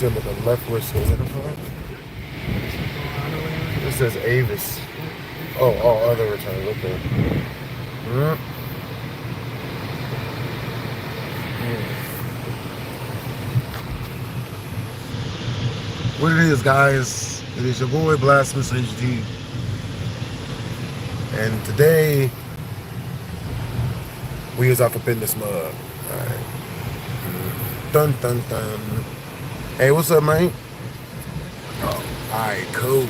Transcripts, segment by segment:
him with the left wrist. Is that the front? It says Avis. Oh, all other returns. Okay. What it is, guys, it is your boy BlastphamousHD, and today we is off up in this mug. Alright. Dun dun dun. Hey, what's up, man? Oh, alright, cool.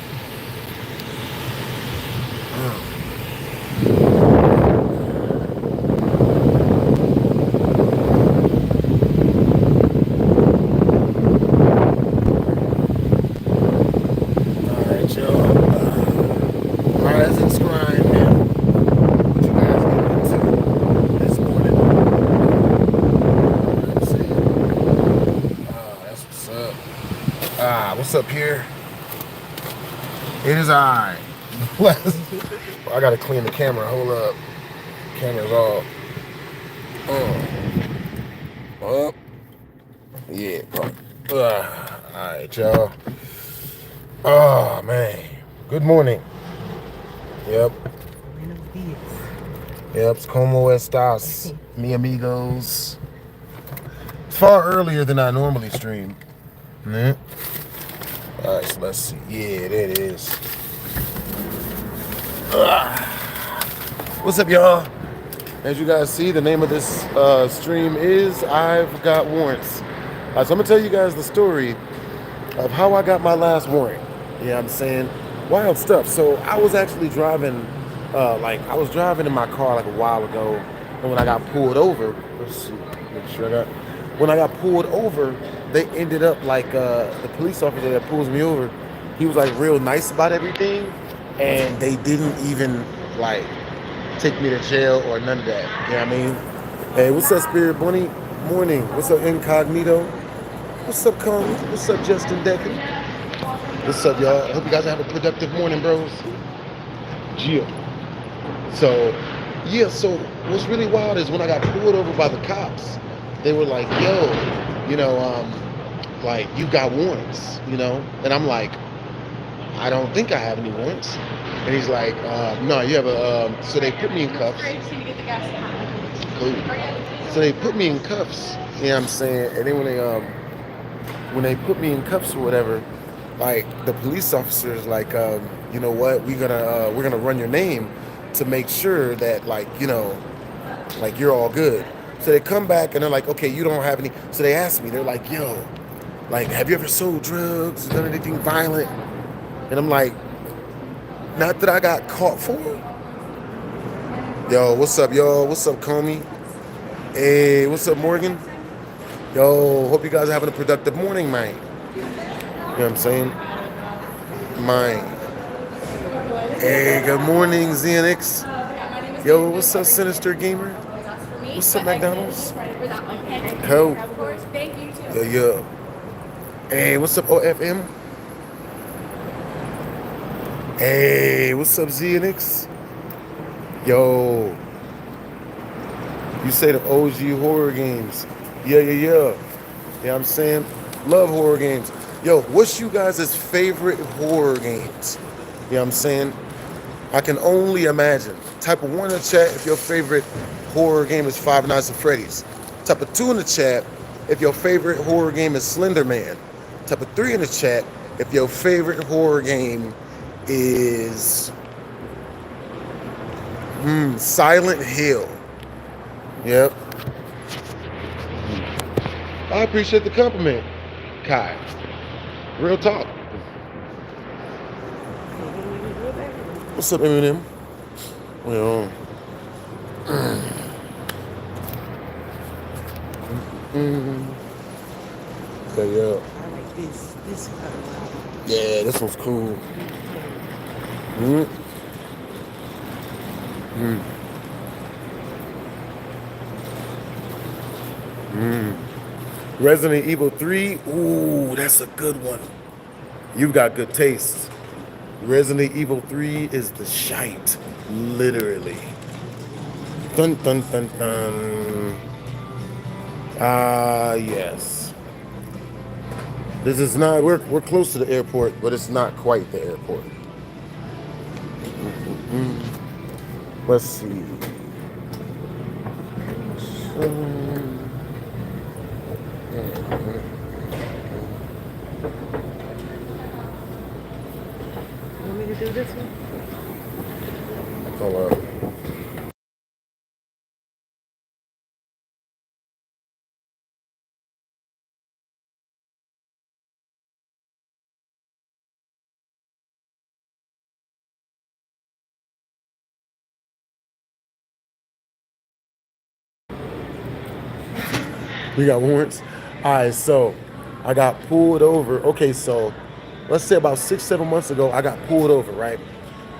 What's up here? It is I. I gotta clean the camera. Hold up. Camera's off. Up. Yeah. Alright, y'all. Oh, man. Good morning. Yep. Yep. Como estas, mi amigos? It's far earlier than I normally stream. Alright, so let's see. Yeah, there it is. What's up, y'all? As you guys see, the name of this stream is I've Got Warrants. So I'm going to tell you guys the story of how I got my last warrant. Yeah, I'm saying wild stuff. So I was actually driving, I was driving in my car like a while ago. And when I got pulled over, let's see, make sure I got, when I got pulled over, they ended up like the police officer that pulls me over, he was like real nice about everything, and they didn't even like take me to jail or none of that. You know what I mean? Hey, what's up, Spirit Bunny? Morning. What's up, Incognito? What's up, Coney? What's up, Justin Decker? What's up, y'all? I hope you guys have a productive morning, bros. Yeah. So what's really wild is when I got pulled over by the cops, they were like, yo, you know, like, you got warrants, you know? And I'm like, I don't think I have any warrants. And he's like, no, you have a, so they put me in cuffs. Cool. So they put me in cuffs, you know what I'm saying? And then when they put me in cuffs or whatever, like, the police officer's like, you know what, we're gonna run your name to make sure that, like, you know, like, you're all good. So they come back and they're like, okay, you don't have any. So they asked me, they're like, yo, like, have you ever sold drugs, done anything violent? And I'm like, not that I got caught for. Yo, what's up, y'all? What's up, Comey? Hey, what's up, Morgan? Yo, hope you guys are having a productive morning, man. You know what I'm saying? Mine. Hey, good morning, Xenix. Yo, what's up, Sinister Gamer? What's up, McDonald's? Cool. Yeah. Hey, what's up, OFM? Hey, what's up, Xenix? Yo. You say the OG horror games. Yeah. You know what I'm saying? Love horror games. Yo, what's you guys' favorite horror games? You know what I'm saying? I can only imagine. Type of 1 in the chat if your favorite horror game is Five Nights at Freddy's. Type of 2 in the chat if your favorite horror game is Slender Man. Type of 3 in the chat if your favorite horror game is Silent Hill. Yep. I appreciate the compliment, Kai. Real talk. What's up, Eminem? Well, okay, yeah. I like this color. Yeah, this one's cool. Resident Evil 3. Ooh, that's a good one. You've got good taste. Resident Evil 3 is the shite. Literally. Dun dun dun dun. Yes. This is not, we're close to the airport, but it's not quite the airport. Let's see. Want me to do this one? Hold up. We got warrants. All right, so I got pulled over. Okay, so let's say about 6, 7 months ago, I got pulled over, right?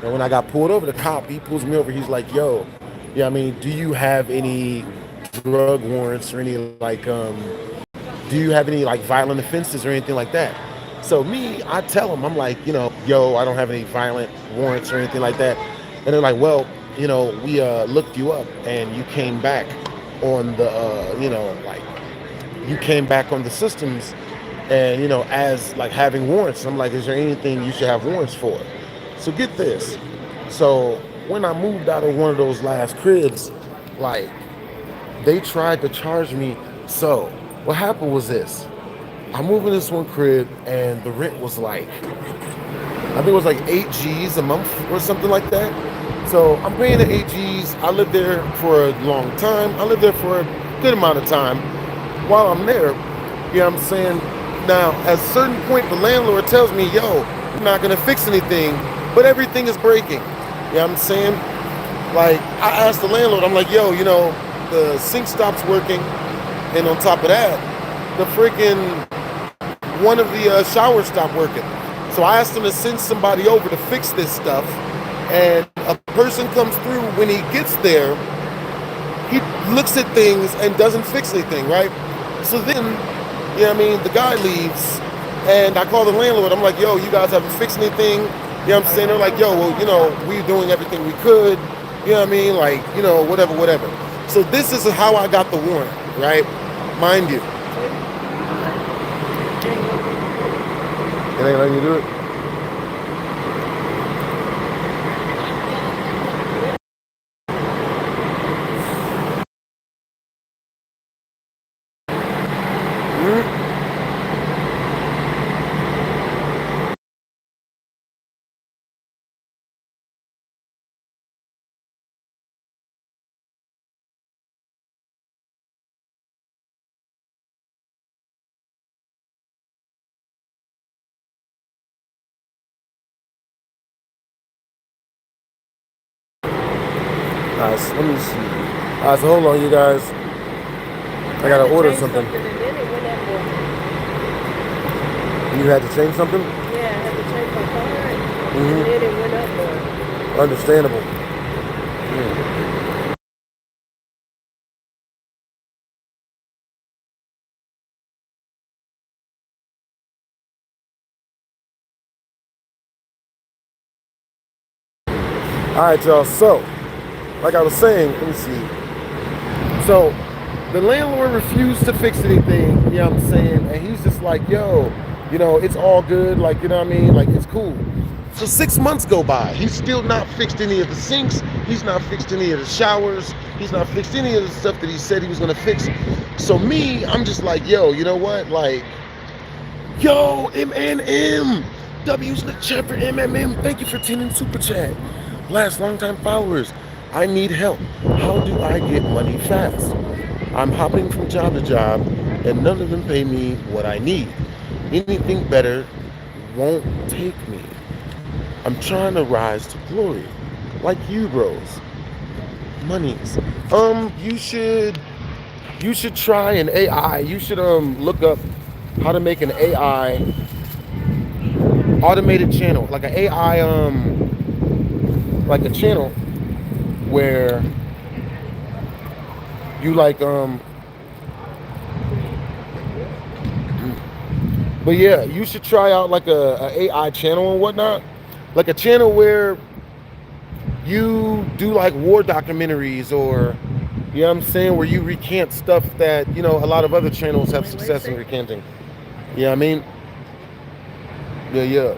And when I got pulled over, the cop, he pulls me over. He's like, yo, yeah, I mean, do you have any drug warrants or any do you have any like violent offenses or anything like that? So me, I tell him, I'm like, yo, I don't have any violent warrants or anything like that. And they're like, well, we looked you up and you came back on the, like you came back on the systems and, as like having warrants. I'm like, is there anything you should have warrants for? So get this. So when I moved out of one of those last cribs, like they tried to charge me. So what happened was this. I moved in this one crib and the rent was like, I think it was like 8 G's a month or something like that. So I'm paying the 8 G's. I lived there for a long time. I lived there for a good amount of time. While I'm there, you know what I'm saying? Now, at a certain point, the landlord tells me, yo, I'm not gonna fix anything, but everything is breaking. You know what I'm saying? Like, I asked the landlord, I'm like, yo, the sink stops working, and on top of that, the freaking one of the showers stopped working. So I asked him to send somebody over to fix this stuff, and a person comes through. When he gets there, he looks at things and doesn't fix anything, right? So then, the guy leaves, and I call the landlord. I'm like, yo, you guys haven't fixed anything? You know what I'm saying? They're like, yo, well, we're doing everything we could. You know what I mean? Like, whatever. So this is how I got the warrant, right? Mind you. It ain't letting you do it? So let me see. So hold on, you guys. I gotta order something. You had to change something? Yeah, I had to change my card, and then it went up more. Understandable. All right, y'all. So, like I was saying, let me see. So, the landlord refused to fix anything, you know what I'm saying? And he's just like, yo, it's all good. Like, you know what I mean? Like, it's cool. So 6 months go by. He's still not fixed any of the sinks. He's not fixed any of the showers. He's not fixed any of the stuff that he said he was going to fix. So me, I'm just like, yo, you know what? Like, yo, MNM. W's in the chat for MMM. Thank you for 10 in Super Chat. Blast, longtime followers. I need help. How do I get money fast? I'm hopping from job to job, and none of them pay me what I need. Anything better won't take me. I'm trying to rise to glory, like you, bros. Monies. You should try an AI. You should look up how to make an AI automated channel, like an AI like a channel where you like but yeah, you should try out like a AI channel and whatnot, like a channel where you do like war documentaries, or you know what I'm saying, where you recant stuff that a lot of other channels have success in recanting. You know what I mean? Yeah.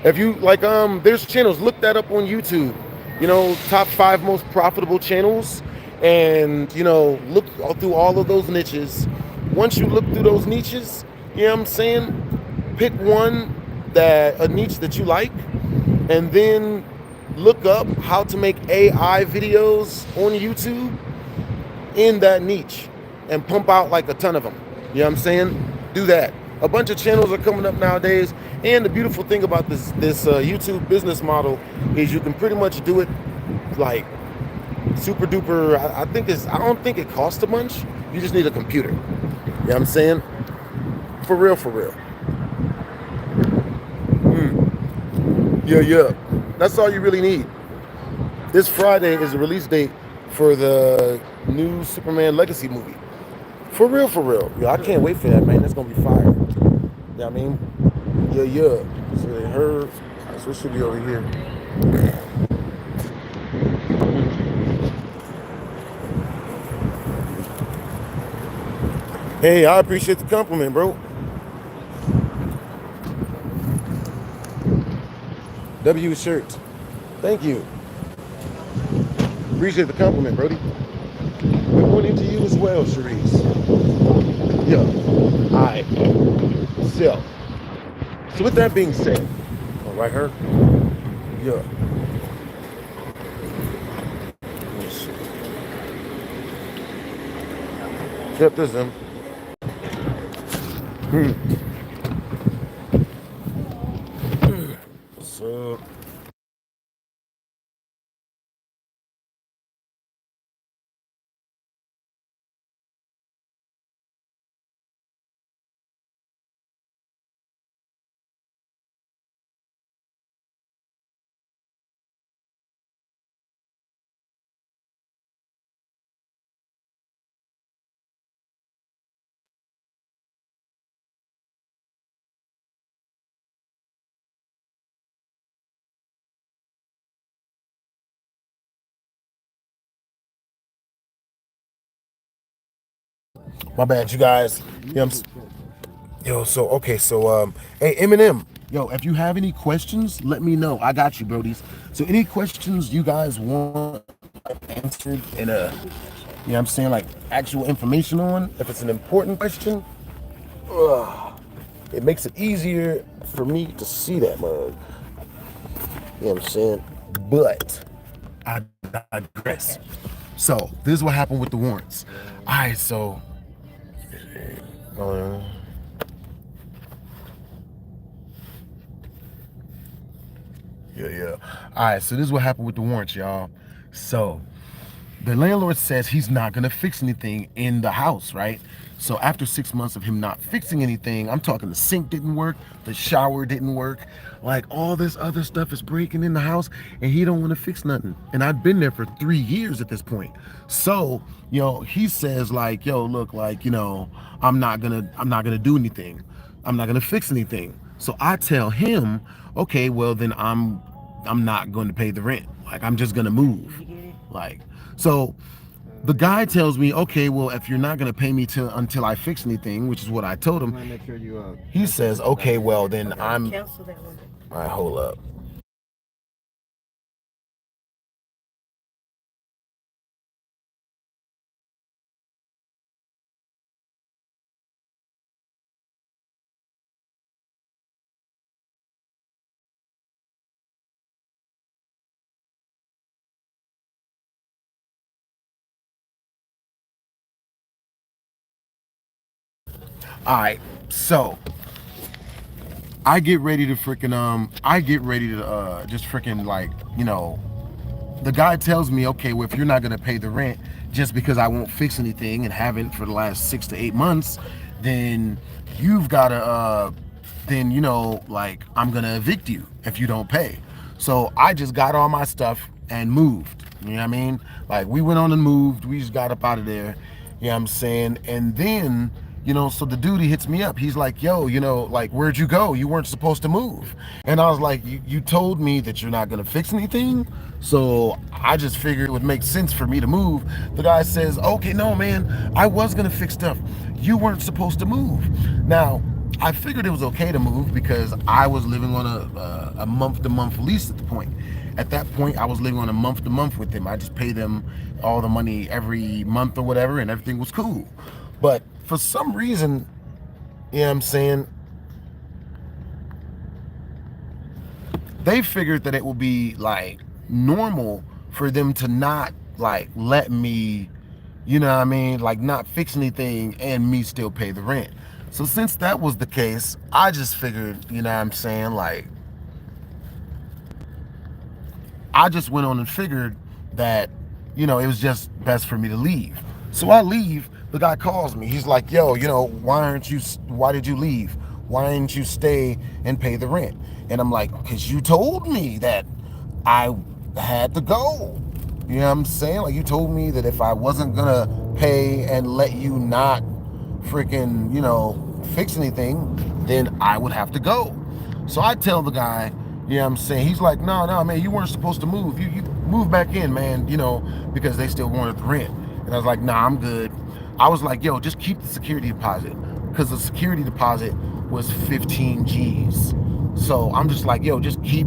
If you like, there's channels. Look that up on YouTube. You know, top 5 most profitable channels, and you know, look through all of those niches. Once you look through those niches, you know what I'm saying? Pick one a niche that you like, and then look up how to make AI videos on YouTube in that niche, and pump out like a ton of them. You know what I'm saying? Do that. A bunch of channels are coming up nowadays, and the beautiful thing about this YouTube business model is you can pretty much do it like super duper. I don't think it costs a bunch. You just need a computer. You know what I'm saying? For real, for real. Yeah. That's all you really need. This Friday is the release date for the new Superman Legacy movie. For real, for real. Yo, I can't wait for that, man. That's gonna be fire. You know what I mean? Yeah. So they heard. So it should be over here. Hey, I appreciate the compliment, bro. W shirt. Thank you. Appreciate the compliment, Brody. Good morning to you as well, Cherise. Yeah. Alright. So with that being said, all right, her. Yeah. Check this in. So. My bad, you guys. Yeah, hey, Eminem. Yo, if you have any questions, let me know. I got you, brodies. So any questions you guys want answered in a, you know what I'm saying, like actual information on, if it's an important question, it makes it easier for me to see that mug. You know what I'm saying? But I digress. So this is what happened with the warrants. All right, so yeah. All right, so this is what happened with the warrants, y'all. So the landlord says he's not gonna fix anything in the house, right? So after 6 months of him not fixing anything, I'm talking the sink didn't work, the shower didn't work, like all this other stuff is breaking in the house, and he don't want to fix nothing. And I've been there for 3 years at this point. So, you know, he says like, yo, look, like, you know, I'm not gonna do anything. I'm not gonna fix anything. So I tell him, okay, well then I'm not going to pay the rent. Like I'm just gonna move. Like, so the guy tells me, okay, well, if you're not going to pay me until I fix anything, which is what I told him, he says, okay, well, then I'm... All right, hold up. All right, so I get ready to just freaking like, you know, the guy tells me, okay, well, if you're not going to pay the rent just because I won't fix anything and haven't for the last 6 to 8 months, then you've got to, then, you know, like I'm going to evict you if you don't pay. So I just got all my stuff and moved. You know what I mean? Like we went on and moved. We just got up out of there. You know what I'm saying? And then, you know, so the dude, he hits me up. He's like, yo, you know, like, where'd you go? You weren't supposed to move. And I was like, you told me that you're not going to fix anything. So I just figured it would make sense for me to move. The guy says, okay, no, man, I was going to fix stuff. You weren't supposed to move. Now, I figured it was okay to move because I was living on a month-to-month lease at the point. At that point, I was living on a month-to-month with him. I just paid them all the money every month or whatever, and everything was cool. But for some reason, you know what I'm saying, they figured that it would be like normal for them to not like let me, you know what I mean, like not fix anything and me still pay the rent. So since that was the case, I just figured, you know what I'm saying, like I just went on and figured that, you know, it was just best for me to leave. So I leave, the guy calls me. He's like, yo, you know, why did you leave? Why didn't you stay and pay the rent? And I'm like, because you told me that I had to go. You know what I'm saying? Like, you told me that if I wasn't gonna pay and let you not freaking, you know, fix anything, then I would have to go. So I tell the guy, you know what I'm saying? He's like, no, man, you weren't supposed to move. You move back in, man, you know, because they still wanted the rent. And I was like, nah, I'm good. I was like, yo, just keep the security deposit, because the security deposit was 15 G's. So I'm just like, yo, just keep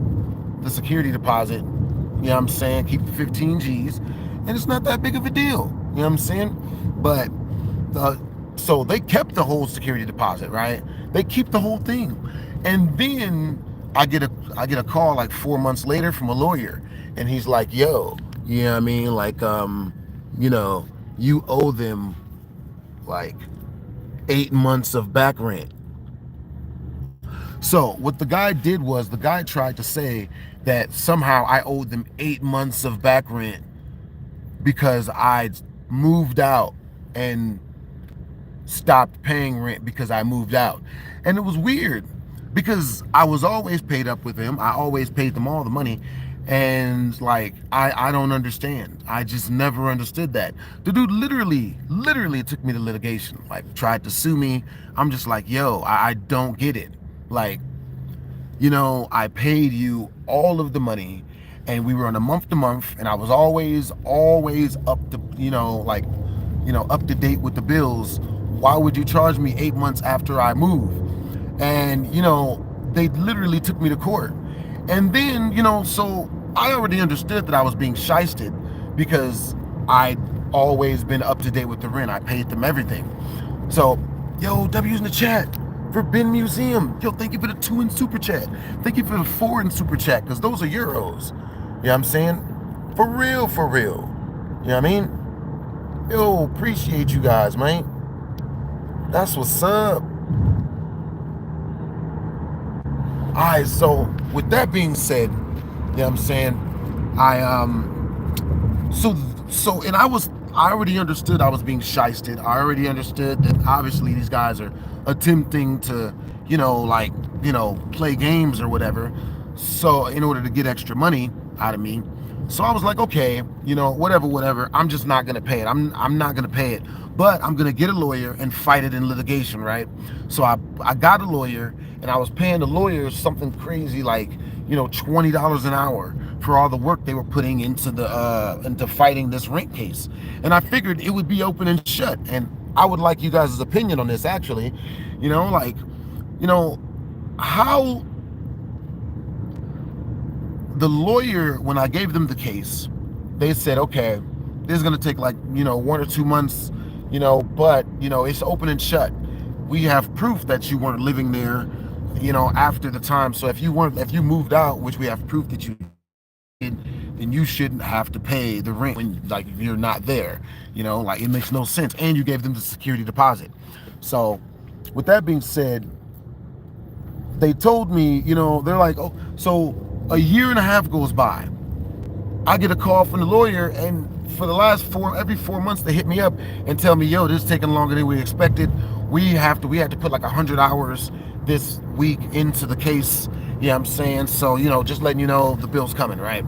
the security deposit, you know what I'm saying? Keep the 15 G's, and it's not that big of a deal, you know what I'm saying? But so they kept the whole security deposit, right? They keep the whole thing. And then I get a call like 4 months later from a lawyer, and he's like, yo, you know what I mean? Like, you know, you owe them like 8 months of back rent. So what the guy did was, the guy tried to say that somehow I owed them 8 months of back rent because I moved out and stopped paying rent because I moved out. And it was weird because I was always paid up with him. I always paid them all the money. And like, I don't understand. I just never understood that. The dude literally took me to litigation, like tried to sue me. I'm just like, yo, I don't get it. Like, you know, I paid you all of the money and we were on a month to month, and I was always up to, you know, like, you know, up to date with the bills. Why would you charge me 8 months after I moved? And, you know, they literally took me to court. And then, you know, so I already understood that I was being shysted because I'd always been up to date with the rent. I paid them everything. So, yo, W's in the chat for Ben Museum. Yo, thank you for the 2 in super chat. Thank you for the 4 in super chat, because those are euros. You know what I'm saying? For real, for real. You know what I mean? Yo, appreciate you guys, man. That's what's up. Alright, so with that being said, you know what I'm saying? And I already understood I was being shysted. I already understood that obviously these guys are attempting to, you know, like, you know, play games or whatever. So in order to get extra money out of me. So I was like, okay, you know, whatever. I'm just not gonna pay it. I'm not gonna pay it. But I'm gonna get a lawyer and fight it in litigation, right? So I got a lawyer, and I was paying the lawyers something crazy like, you know, $20 an hour for all the work they were putting into fighting this rent case. And I figured it would be open and shut. And I would like you guys' opinion on this, actually. You know, like, you know, how the lawyer, when I gave them the case, they said, okay, this is gonna take like, you know, 1 or 2 months, you know, but, you know, it's open and shut. We have proof that you weren't living there, you know, after the time. So if you moved out, which we have proof that you did, then you shouldn't have to pay the rent when, like, you're not there. You know, like, it makes no sense. And you gave them the security deposit. So with that being said, they told me, you know, they're like, oh, so a year and a half goes by. I get a call from the lawyer, and for the last every 4 months, they hit me up and tell me, yo, this is taking longer than we expected. We had to put like 100 hours this week into the case. You know what I'm saying? So, you know, just letting you know the bill's coming, right?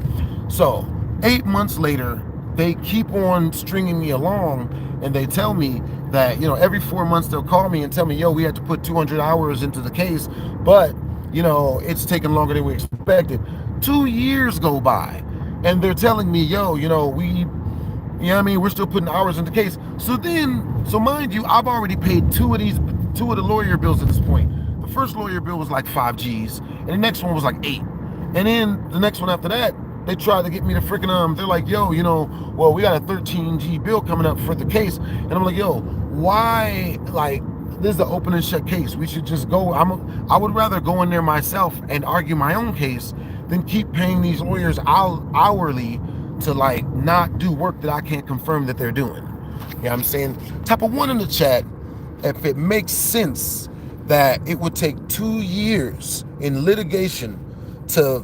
So 8 months later, they keep on stringing me along, and they tell me that, you know, every 4 months they'll call me and tell me, yo, we had to put 200 hours into the case, but, you know, it's taking longer than we expected. 2 years go by, and they're telling me, yo, you know, you know what I mean, we're still putting hours in the case. So mind you, I've already paid two of the lawyer bills at this point. The first lawyer bill was like 5 G's, and the next one was like 8. And then the next one after that, they tried to get me to freaking, they're like, yo, well, we got a 13 G bill coming up for the case. And I'm like, yo, why, like, this is the open and shut case. We should just go. I would rather go in there myself and argue my own case than keep paying these lawyers hourly to, like, not do work that I can't confirm that they're doing. You know what I'm saying? Type a 1 in the chat if it makes sense that it would take 2 years in litigation to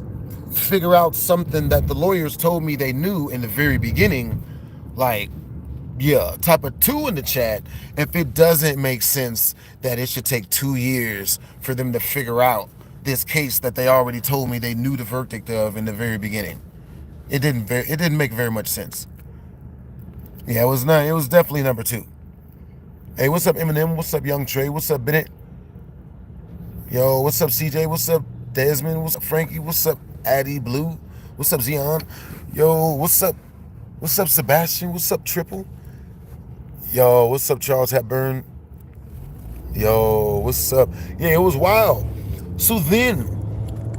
figure out something that the lawyers told me they knew in the very beginning. Like, yeah, type a 2 in the chat if it doesn't make sense that it should take 2 years for them to figure out this case that they already told me they knew the verdict of in the very beginning. It didn't make very much sense. Yeah, it was definitely number 2. Hey, what's up, Eminem? What's up, Young Trey? What's up, Bennett? Yo, what's up, CJ? What's up, Desmond? What's up, Frankie? What's up, Addie Blue? What's up, Zion? Yo, what's up? What's up, Sebastian? What's up, Triple? Yo, what's up, Charles Hepburn? Yo, what's up? Yeah, it was wild. So then,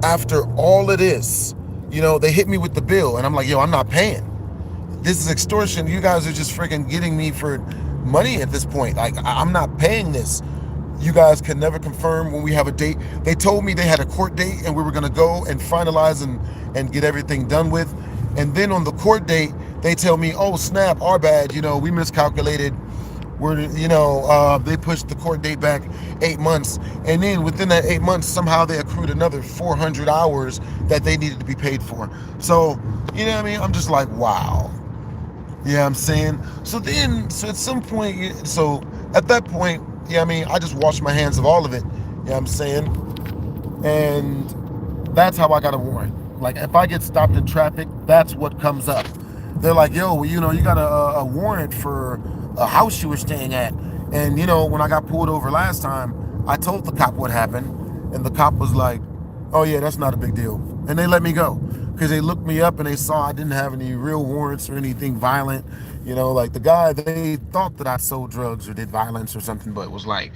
after all of this, they hit me with the bill, and I'm like, yo, I'm not paying. This is extortion. You guys are just freaking getting me for money at this point. Like, I'm not paying this. You guys can never confirm when we have a date. They told me they had a court date and we were going to go and finalize and get everything done with. And then on the court date, they tell me, oh, snap, our bad. We miscalculated. They pushed the court date back 8 months. And then within that 8 months, somehow they accrued another 400 hours that they needed to be paid for. So, you know what I mean? I'm just like, wow. Yeah, I'm saying. So at some point, so at that point, I just washed my hands of all of it. You know what I'm saying? And that's how I got a warrant. Like, if I get stopped in traffic, that's what comes up. They're like, yo, well, you got a warrant for a house you were staying at. And, when I got pulled over last time, I told the cop what happened. And the cop was like, oh, yeah, that's not a big deal. And they let me go. Because they looked me up and they saw I didn't have any real warrants or anything violent. Like the guy, they thought that I sold drugs or did violence or something, but it was like,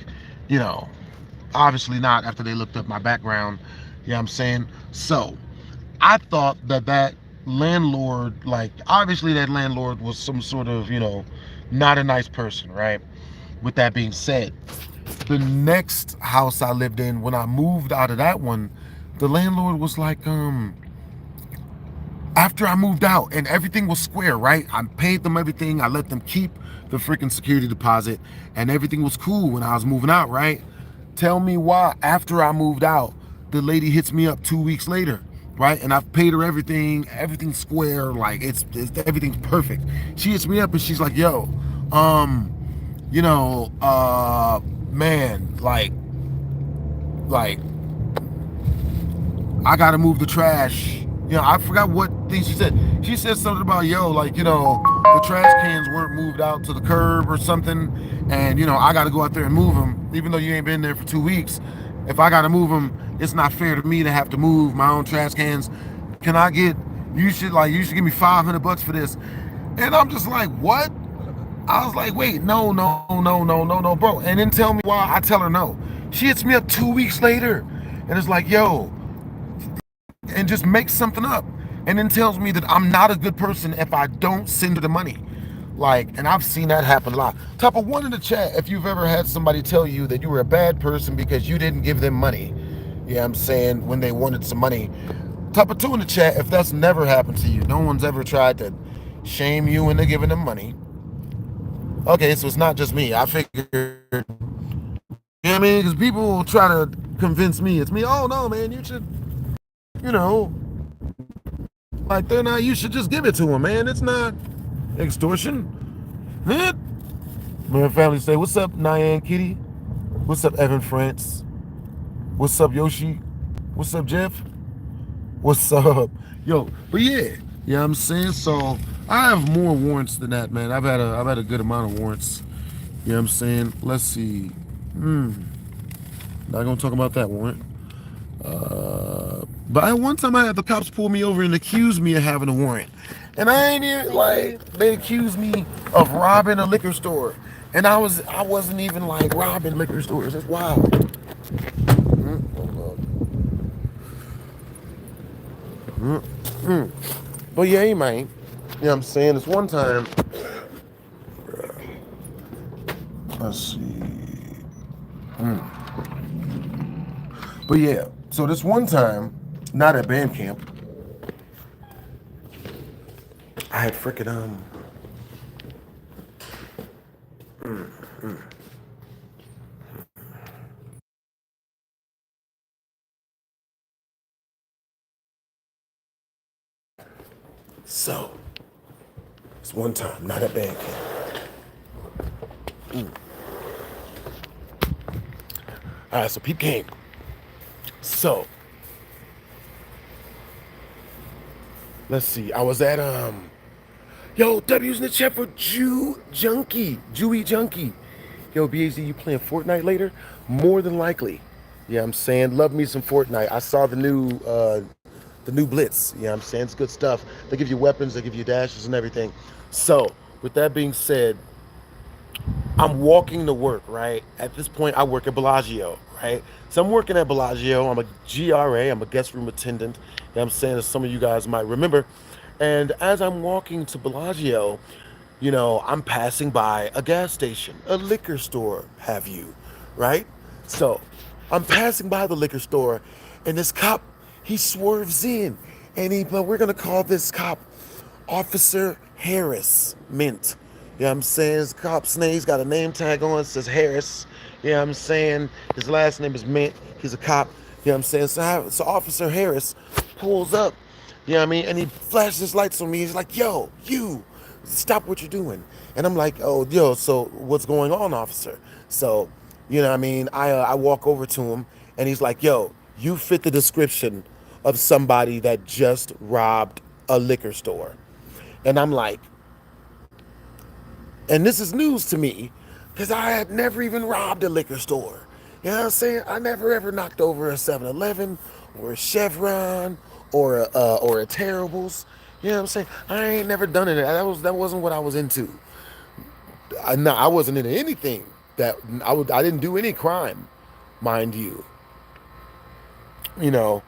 obviously not after they looked up my background. You know what I'm saying? So I thought that landlord, like, obviously that landlord was some sort of, not a nice person, right? With that being said, the next house I lived in, when I moved out of that one, the landlord was like, after I moved out and everything was square, right? I paid them everything. I let them keep the freaking security deposit and everything was cool when I was moving out, right? Tell me why after I moved out, the lady hits me up 2 weeks later, right? And I've paid her everything's square, like it's everything's perfect. She hits me up and she's like, yo, man, like I gotta move the trash. I forgot what thing she said. She said something about, yo, like, the trash cans weren't moved out to the curb or something. And, I got to go out there and move them. Even though you ain't been there for 2 weeks. If I got to move them, it's not fair to me to have to move my own trash cans. You should give me $500 for this. And I'm just like, what? I was like, wait, no, bro. And then tell me why. I tell her no. She hits me up 2 weeks later. And it's like, yo, and just makes something up and then tells me that I'm not a good person if I don't send her the money. Like, and I've seen that happen a lot. Type a 1 in the chat if you've ever had somebody tell you that you were a bad person because you didn't give them money. Yeah, I'm saying, when they wanted some money. Type a 2 in the chat if that's never happened to you. No one's ever tried to shame you when they're giving them money. Okay, so it's not just me. I figured, because people will try to convince me it's me. Oh no, man, you should, like, they're not, you should just give it to them, man. It's not extortion. My family say, what's up, Nyan Kitty? What's up, Evan France? What's up, Yoshi? What's up, Jeff? What's up? Yo, but yeah, you know what I'm saying? So I have more warrants than that, man. I've had a good amount of warrants. You know what I'm saying? Let's see. Not gonna talk about that warrant. But at one time I had the cops pull me over and accuse me of having a warrant. And I ain't even, like, they accused me of robbing a liquor store. And I wasn't even, like, robbing liquor stores. That's wild. You know But yeah, man. You know what I'm saying? This one time, let's see. But yeah, so this one time, not at band camp, I had freaking so this one time, not at band camp. All right, so peep game. So let's see. I was at yo, W's in the chat for Jewy Junkie. Yo, BHD, you playing Fortnite later? More than likely. Yeah, I'm saying, love me some Fortnite. I saw the new Blitz. Yeah, I'm saying, it's good stuff. They give you weapons, they give you dashes and everything. So, with that being said, I'm walking to work, right? At this point, I work at Bellagio, right? So I'm working at Bellagio. I'm a GRA. I'm a guest room attendant. You know what I'm saying, as some of you guys might remember. And as I'm walking to Bellagio, you know, I'm passing by a gas station, a liquor store, have you, right? So I'm passing by the liquor store, and this cop, he swerves in, and but we're gonna call this cop Officer Harris Mint. You know what I'm saying? His cop's name, he's got a name tag on, it says Harris. You know what I'm saying? His last name is Mint. He's a cop. You know what I'm saying? So Officer Harris pulls up, you know what I mean? And he flashes his lights on me. He's like, yo, you, stop what you're doing. And I'm like, oh, yo, so what's going on, officer? So, you know what I mean? I walk over to him, and he's like, yo, you fit the description of somebody that just robbed a liquor store. And I'm like, and this is news to me, because I had never even robbed a liquor store. You know what I'm saying? I never ever knocked over a 7-Eleven or a Chevron or a Terribles. You know what I'm saying? I ain't never done it. That wasn't what I was into. I wasn't into anything that I didn't do any crime, mind you. You know,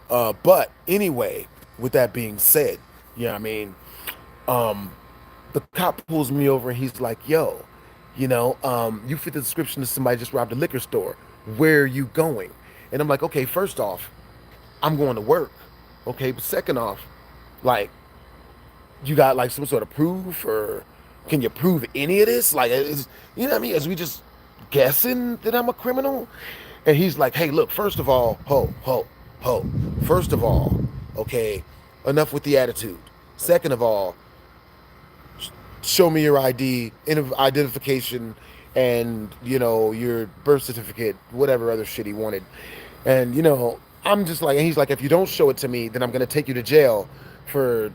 but anyway, with that being said, you know what I mean? The cop pulls me over and he's like, yo, you know, you fit the description of somebody just robbed a liquor store. Where are you going? And I'm like, okay, first off, I'm going to work. Okay, but second off, like, you got like some sort of proof, or can you prove any of this? Like, you know what I mean? Is we just guessing that I'm a criminal? And he's like, hey, look, first of all, ho. First of all, okay, enough with the attitude. Second of all, show me your ID, identification, and, you know, your birth certificate, whatever other shit he wanted. And, you know, I'm just like, and he's like, if you don't show it to me, then I'm going to take you to jail for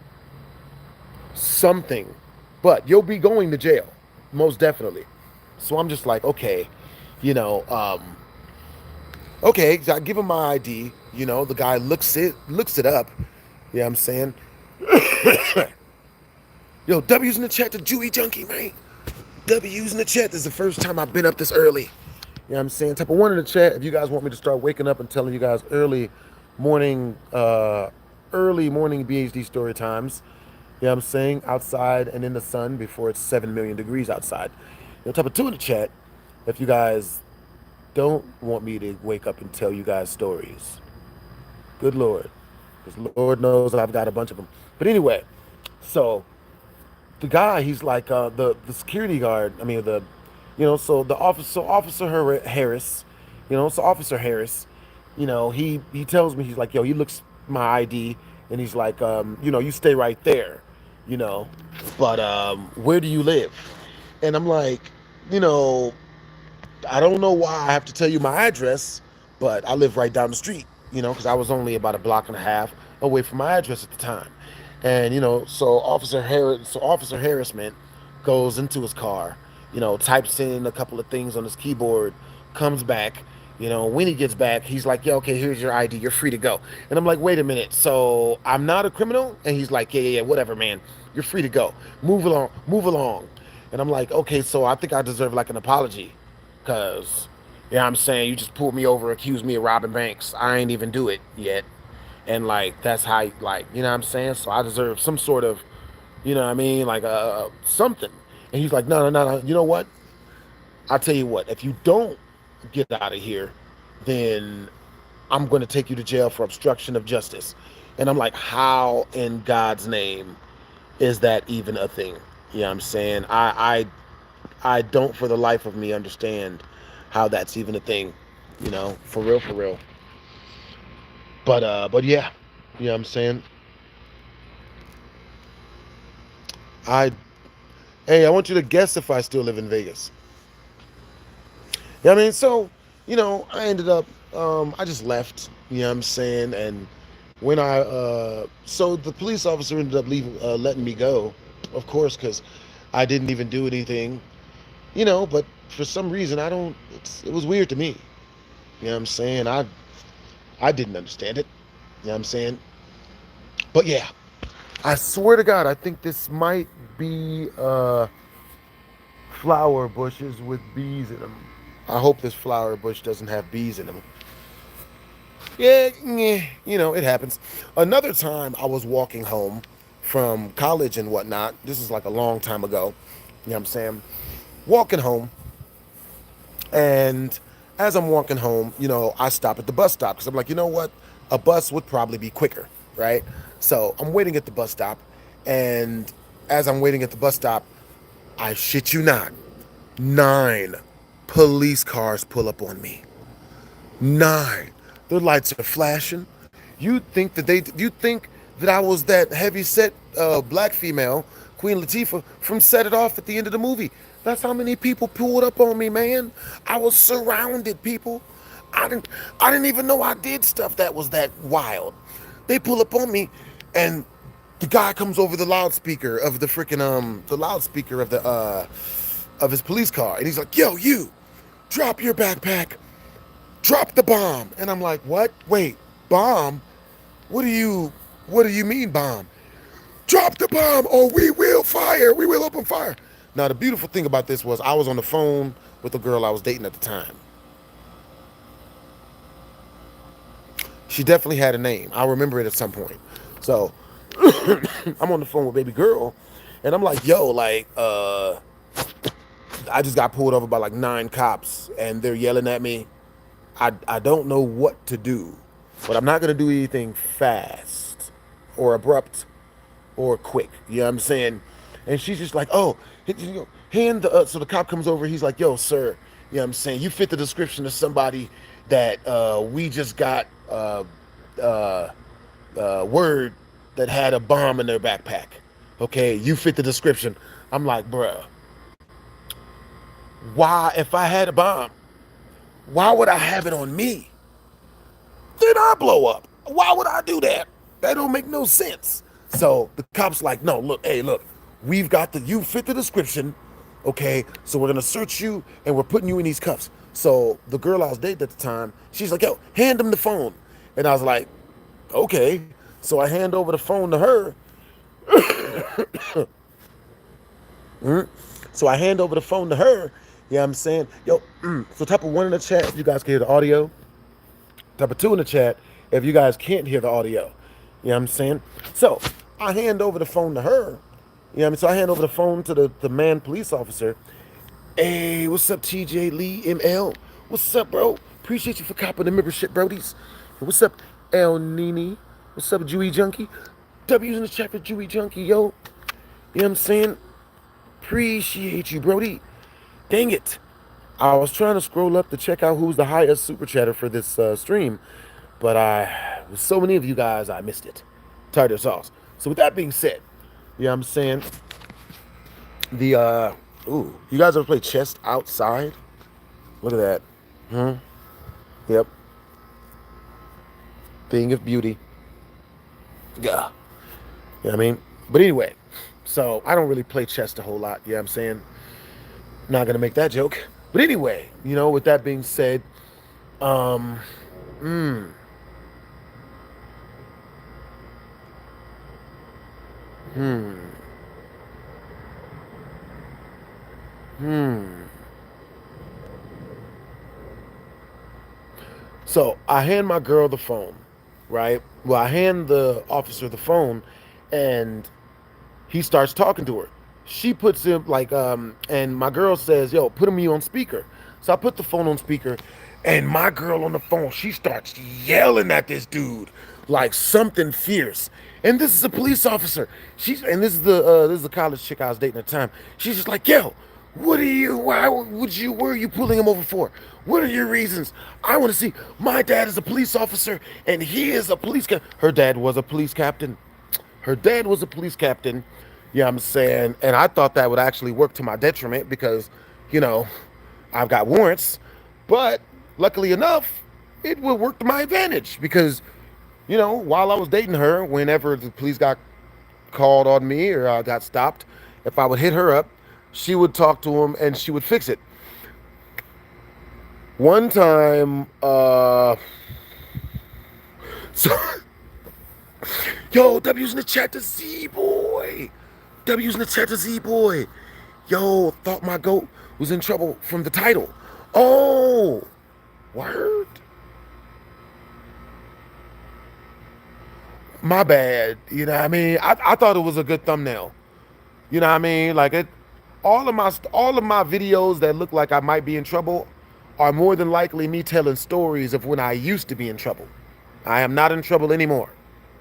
something. But you'll be going to jail, most definitely. So I'm just like, okay, you know, okay, so I give him my ID. You know, the guy looks it up. Yeah, I'm saying, yo, W's in the chat to Jewy Junkie, man. W's in the chat. This is the first time I've been up this early. You know what I'm saying? Type of one in the chat if you guys want me to start waking up and telling you guys morning, early morning BHD story times. You know what I'm saying? Outside and in the sun before it's 7 million degrees outside. You know, type of two in the chat if you guys don't want me to wake up and tell you guys stories. Good Lord. Because Lord knows I've got a bunch of them. But anyway, so the guy, he's like the security guard. I mean, so the Officer Harris, you know, so Officer Harris, you know, he tells me, he's like, yo, he looks my ID, and he's like, you know, you stay right there, you know, but where do you live? And I'm like, you know, I don't know why I have to tell you my address, but I live right down the street, you know, because I was only about a block and a half away from my address at the time. And, you know, so Officer Harassment goes into his car, you know, types in a couple of things on his keyboard, comes back. You know, when he gets back, he's like, yeah, okay, here's your ID. You're free to go. And I'm like, wait a minute. So I'm not a criminal? And he's like, yeah, whatever, man. You're free to go. Move along. And I'm like, okay, so I think I deserve like an apology. Because, yeah, I'm saying, you just pulled me over, accused me of robbing banks. I ain't even do it yet. And like that's how, like, you know what I'm saying? So I deserve some sort of, you know what I mean, like something. And he's like, no, no, no, no. You know what? I'll tell you what. If you don't get out of here, then I'm going to take you to jail for obstruction of justice. And I'm like, how in God's name is that even a thing? You know what I'm saying? I don't for the life of me understand how that's even a thing. You know, for real, for real. But yeah, you know what I'm saying? I Hey, I want you to guess if I still live in Vegas. Yeah, I mean, so, I ended up, I just left, you know what I'm saying? And when so the police officer ended up letting me go, of course, because I didn't even do anything, but for some reason, it was weird to me, you know what I'm saying? I didn't understand it, you know what I'm saying? But yeah, I swear to God, I think this might be, flower bushes with bees in them. I hope this flower bush doesn't have bees in them. Yeah, it happens. Another time I was walking home from college and whatnot. This is like a long time ago. You know what I'm saying? Walking home, and as I'm walking home, I stop at the bus stop because I'm like, you know what? A bus would probably be quicker, right? So I'm waiting at the bus stop, and as I'm waiting at the bus stop, I shit you not, 9 police cars pull up on me. 9. Their lights are flashing. You think that I was that heavy set black female, Queen Latifah, from Set It Off at the end of the movie. That's how many people pulled up on me, man. I was surrounded, people. I didn't I didn't even know I did stuff that was that wild. They pull up on me, and the guy comes over the loudspeaker of the freaking the loudspeaker of his police car, and he's like, "Yo, you, drop your backpack, drop the bomb." And I'm like, "What? Wait, bomb? What do you mean bomb? Drop the bomb or we will fire. We will open fire." Now the beautiful thing about this was I was on the phone with the girl I was dating at the time. She definitely had a name. I'll remember it at some point. So I'm on the phone with baby girl, and I'm like, "Yo, like, I just got pulled over by like 9 cops, and they're yelling at me. I don't know what to do, but I'm not gonna do anything fast or abrupt or quick." You know what I'm saying? And she's just like, "Oh, hand the." So the cop comes over. He's like, "Yo, sir, you know what I'm saying? You fit the description of somebody that we just got uh, word that had a bomb in their backpack. Okay, you fit the description." I'm like, "Bruh, why? If I had a bomb, why would I have it on me? Then I blow up. Why would I do that? That don't make no sense." So the cop's like, "No, look, hey, look, you fit the description, okay? So we're gonna search you and we're putting you in these cuffs." So the girl I was dating at the time, she's like, "Yo, hand him the phone." And I was like, "Okay." So I hand over the phone to her. So I hand over the phone to her. Yeah, I'm saying, yo, so type of 1 in the chat if you guys can hear the audio. Type of 2 in the chat if you guys can't hear the audio. You know what I'm saying? So I hand over the phone to her. You know what I mean? So I hand over the phone to the man police officer. "Hey, what's up, TJ Lee, ML? What's up, bro? Appreciate you for copping the membership, brodies. What's up, El Nini? What's up, Jewy Junkie? W's in the chat for Jewy Junkie, yo. You know what I'm saying? Appreciate you, Brody. Dang it. I was trying to scroll up to check out who's the highest super chatter for this stream, but with so many of you guys, I missed it. Tartar sauce. So with that being said, you know what I'm saying? You guys ever play chess outside? Look at that. Yep. Thing of beauty. Yeah. You know what I mean? But anyway, so I don't really play chess a whole lot, you know what I'm saying? Not gonna make that joke. But anyway, with that being said, um, mm, hmm, hmm. So I hand my girl the phone. right? Well, I hand the officer the phone, and he starts talking to her. She puts him like, and my girl says, "Yo, put me on speaker." So I put the phone on speaker, and my girl on the phone, she starts yelling at this dude like something fierce. And this is a police officer. And this is the college chick I was dating at the time. She's just like, "Yo, what are you? Why would you? Where are you pulling him over for? What are your reasons? I want to see. My dad is a police officer, and he is a police captain. Her dad was a police captain. Her dad was a police captain. You know what I'm saying? And I thought that would actually work to my detriment because, you know, I've got warrants. But luckily enough, it would work to my advantage because, you know, while I was dating her, whenever the police got called on me or I got stopped, if I would hit her up, she would talk to him and she would fix it. One time, so yo, W's in the chat to Z boy. W's in the chat to Z boy. Yo, thought my goat was in trouble from the title. Oh, word. My bad. You know what I mean? I thought it was a good thumbnail. You know what I mean? Like it, all of my videos that look like I might be in trouble are more than likely me telling stories of when I used to be in trouble. I am not in trouble anymore.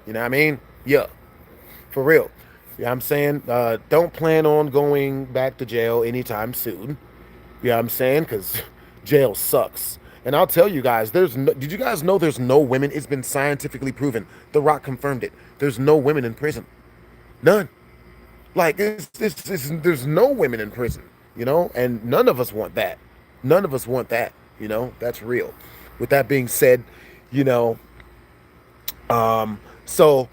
You know what I mean? Yeah, for real. You know what I'm saying? Don't plan on going back to jail anytime soon. You know what I'm saying? Because jail sucks. And I'll tell you guys, did you guys know there's no women? It's been scientifically proven. The Rock confirmed it. There's no women in prison. None. Like, there's no women in prison, you know? And none of us want that. None of us want that, you know? That's real. With that being said, you know, so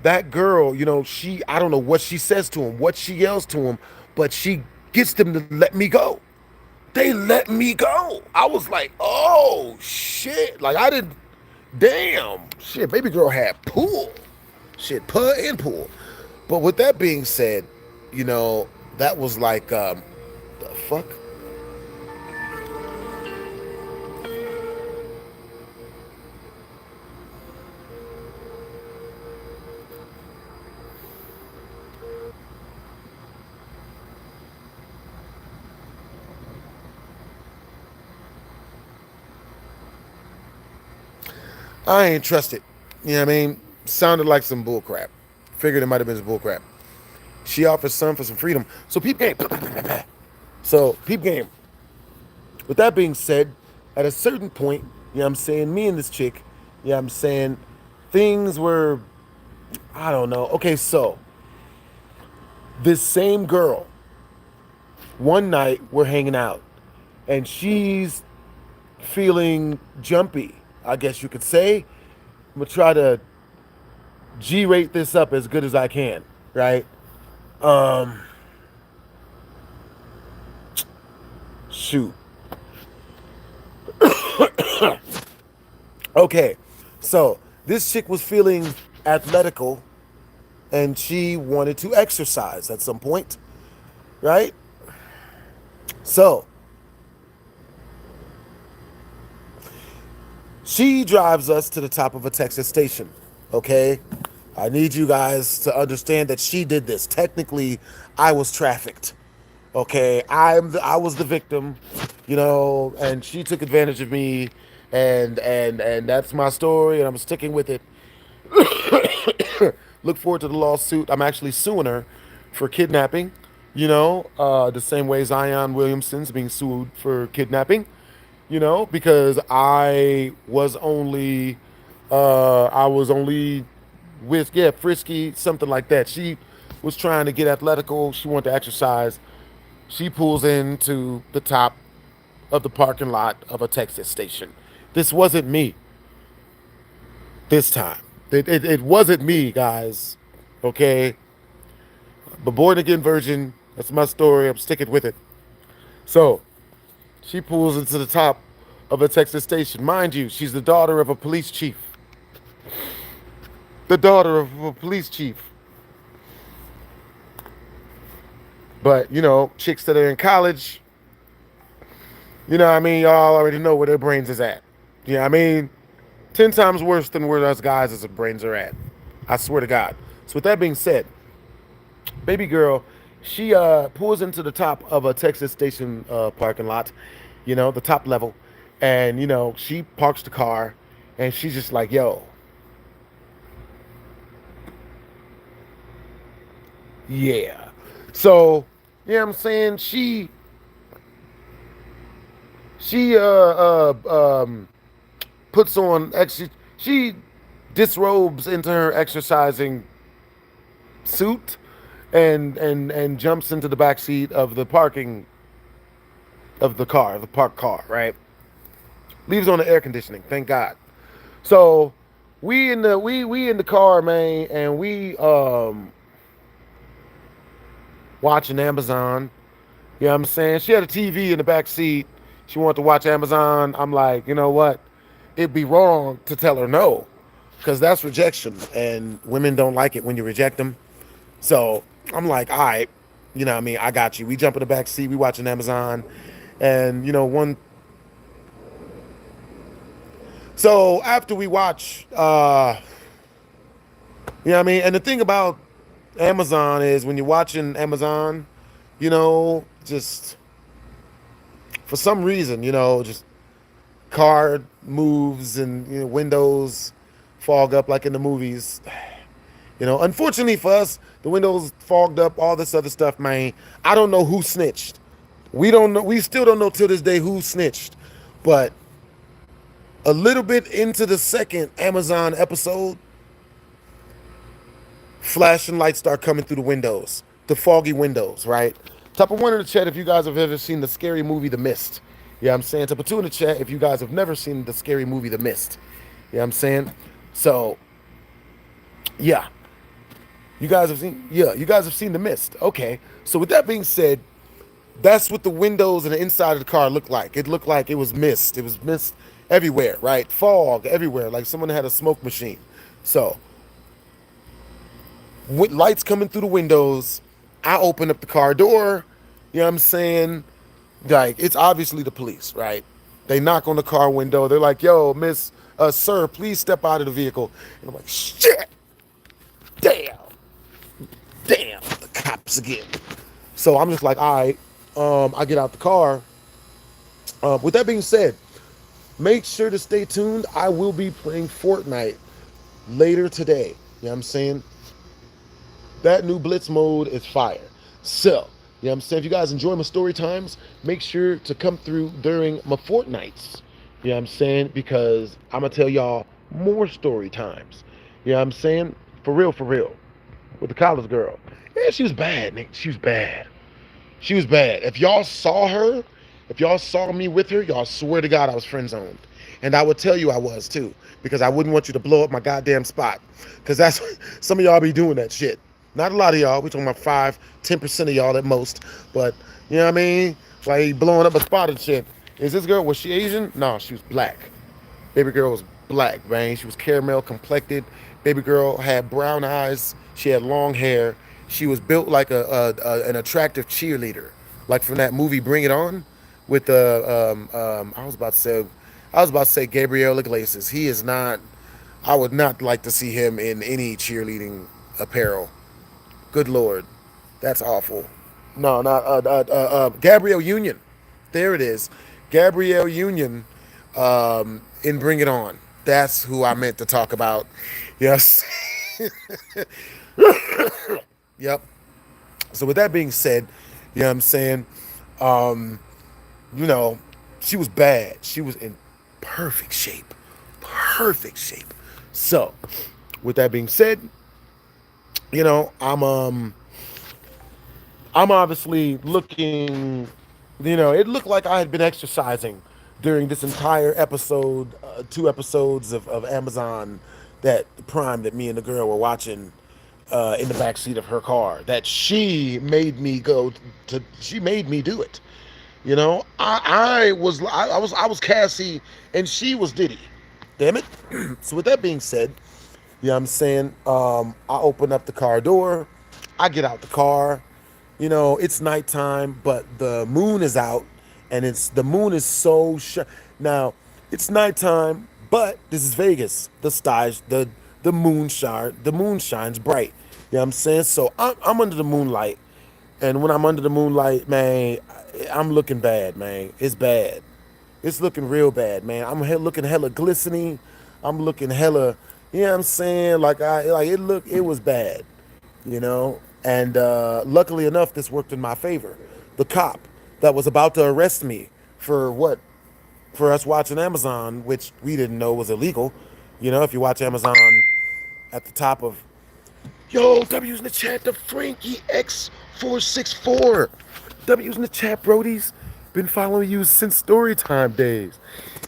that girl, you know, I don't know what she says to him, what she yells to him, but she gets them to let me go. They let me go. I was like, oh, shit. Like, I didn't, damn. Shit, baby girl had pool. Shit, put and pool. But with that being said, you know, that was like, the fuck? I ain't trust it. You know what I mean? Sounded like some bullcrap. Figured it might have been some bullcrap. She offers some for some freedom. So peep game. So peep game. With that being said, at a certain point, you know what I'm saying, me and this chick, you know what I'm saying, things were, I don't know. Okay, so this same girl, one night we're hanging out and she's feeling jumpy, I guess you could say. I'm gonna try to G-rate this up as good as I can, right? Shoot. Okay, so this chick was feeling athletical and she wanted to exercise at some point, right? So she drives us to the top of a Texas station, okay? I need you guys to understand that she did this. Technically, I was trafficked. Okay, I was the victim, you know, and she took advantage of me, and that's my story, and I'm sticking with it. Look forward to the lawsuit. I'm actually suing her for kidnapping, you know, the same way Zion Williamson's being sued for kidnapping, you know, because I was only with, yeah, frisky, something like that. She was trying to get athletical. She wanted to exercise. She pulls into the top of the parking lot of a Texas station. This wasn't me this time. It wasn't me, guys. Okay? But born again virgin, that's my story. I'm sticking with it. So, she pulls into the top of a Texas station. Mind you, she's the daughter of a police chief. The daughter of a police chief. But, you know, chicks that are in college, you know what I mean? Y'all already know where their brains is at. You know what I mean? 10 times worse than where us guys' brains are at. I swear to God. So with that being said, baby girl, she pulls into the top of a Texas station parking lot, the top level, and she parks the car, and she's just like, "Yo, yeah." So, I'm saying she puts on she disrobes into her exercising suit and jumps into the back seat of the parking of the parked car, right? Leaves on the air conditioning, thank God. So we in the car, man, and we watching Amazon. You know what I'm saying? She had a TV in the back seat. She wanted to watch Amazon. I'm like, you know what? It'd be wrong to tell her no, because that's rejection, and women don't like it when you reject them. So I'm like, all right, what I mean? I got you. We jump in the back seat. We watching Amazon, and one. So after we watch, what I mean? And the thing about Amazon is when you're watching Amazon, just for some reason, just car moves and windows fog up like in the movies. Unfortunately for us, the windows fogged up, all this other stuff, man. I don't know who snitched. We don't know. We still don't know till this day who snitched. But a little bit into the second Amazon episode, flashing lights start coming through the windows, the foggy windows, right? Type of one in the chat if you guys have ever seen the scary movie The Mist. Yeah, I'm saying. Type of two in the chat if you guys have never seen the scary movie The Mist. Yeah, I'm saying. So, yeah. You guys have seen The Mist. Okay. So with that being said, that's what the windows and the inside of the car looked like. It looked like it was mist. It was mist everywhere, right? Fog everywhere, like someone had a smoke machine. So, with lights coming through the windows, I open up the car door. You know what I'm saying? Like, it's obviously the police, right? They knock on the car window. They're like, "Yo, miss, sir, please step out of the vehicle." And I'm like, "Shit. Damn. Damn, the cops again." So I'm just like, all right. I get out the car. With that being said, make sure to stay tuned. I will be playing Fortnite later today. You know what I'm saying? That new Blitz mode is fire. So, you know what I'm saying? If you guys enjoy my story times, make sure to come through during my Fortnights. You know what I'm saying? Because I'm going to tell y'all more story times. You know what I'm saying? For real, for real. With the college girl. Yeah, she was bad, Nick. She was bad. She was bad. If y'all saw her, if y'all saw me with her, y'all swear to God I was friend zoned. And I would tell you I was too. Because I wouldn't want you to blow up my goddamn spot. Because that's some of y'all be doing that shit. Not a lot of y'all. We talking about 5-10% of y'all at most. But you know what I mean? Like blowing up a spot and shit. Is this girl, was she Asian? No, she was black. Baby girl was black, man. She was caramel complected. Baby girl had brown eyes. She had long hair. She was built like an attractive cheerleader, like from that movie Bring It On, with the I was about to say Gabriel Iglesias. He is not. I would not like to see him in any cheerleading apparel. Good Lord, that's awful. No, not Gabrielle Union. There it is, Gabrielle Union, in Bring It On. That's who I meant to talk about. Yes. Yep. So with that being said, you know what I'm saying? Um, you know, she was bad. She was in perfect shape. Perfect shape. So, with that being said, you know, I'm obviously looking, it looked like I had been exercising during this entire episode, 2 episodes of Amazon that Prime that me and the girl were watching in the backseat of her car. That she made me go to. She made me do it. I was Cassie and she was Diddy. Damn it. So with that being said, you know what I'm saying? I open up the car door. I get out the car. It's nighttime, but the moon is out, and the moon is so now, it's nighttime, But this is Vegas. The moon shines bright. You know what I'm saying? So I'm under the moonlight. And when I'm under the moonlight, man, I'm looking bad, man. It's bad. It's looking real bad, man. Looking hella glistening. I'm looking hella, you know what I'm saying? It was bad, you know? And luckily enough, this worked in my favor. The cop that was about to arrest me for what? For us watching Amazon, which we didn't know was illegal. You know, if you watch Amazon at the top of, yo, W's in the chat, the Frankie X464. W's in the chat, Brody's. Been following you since Storytime days.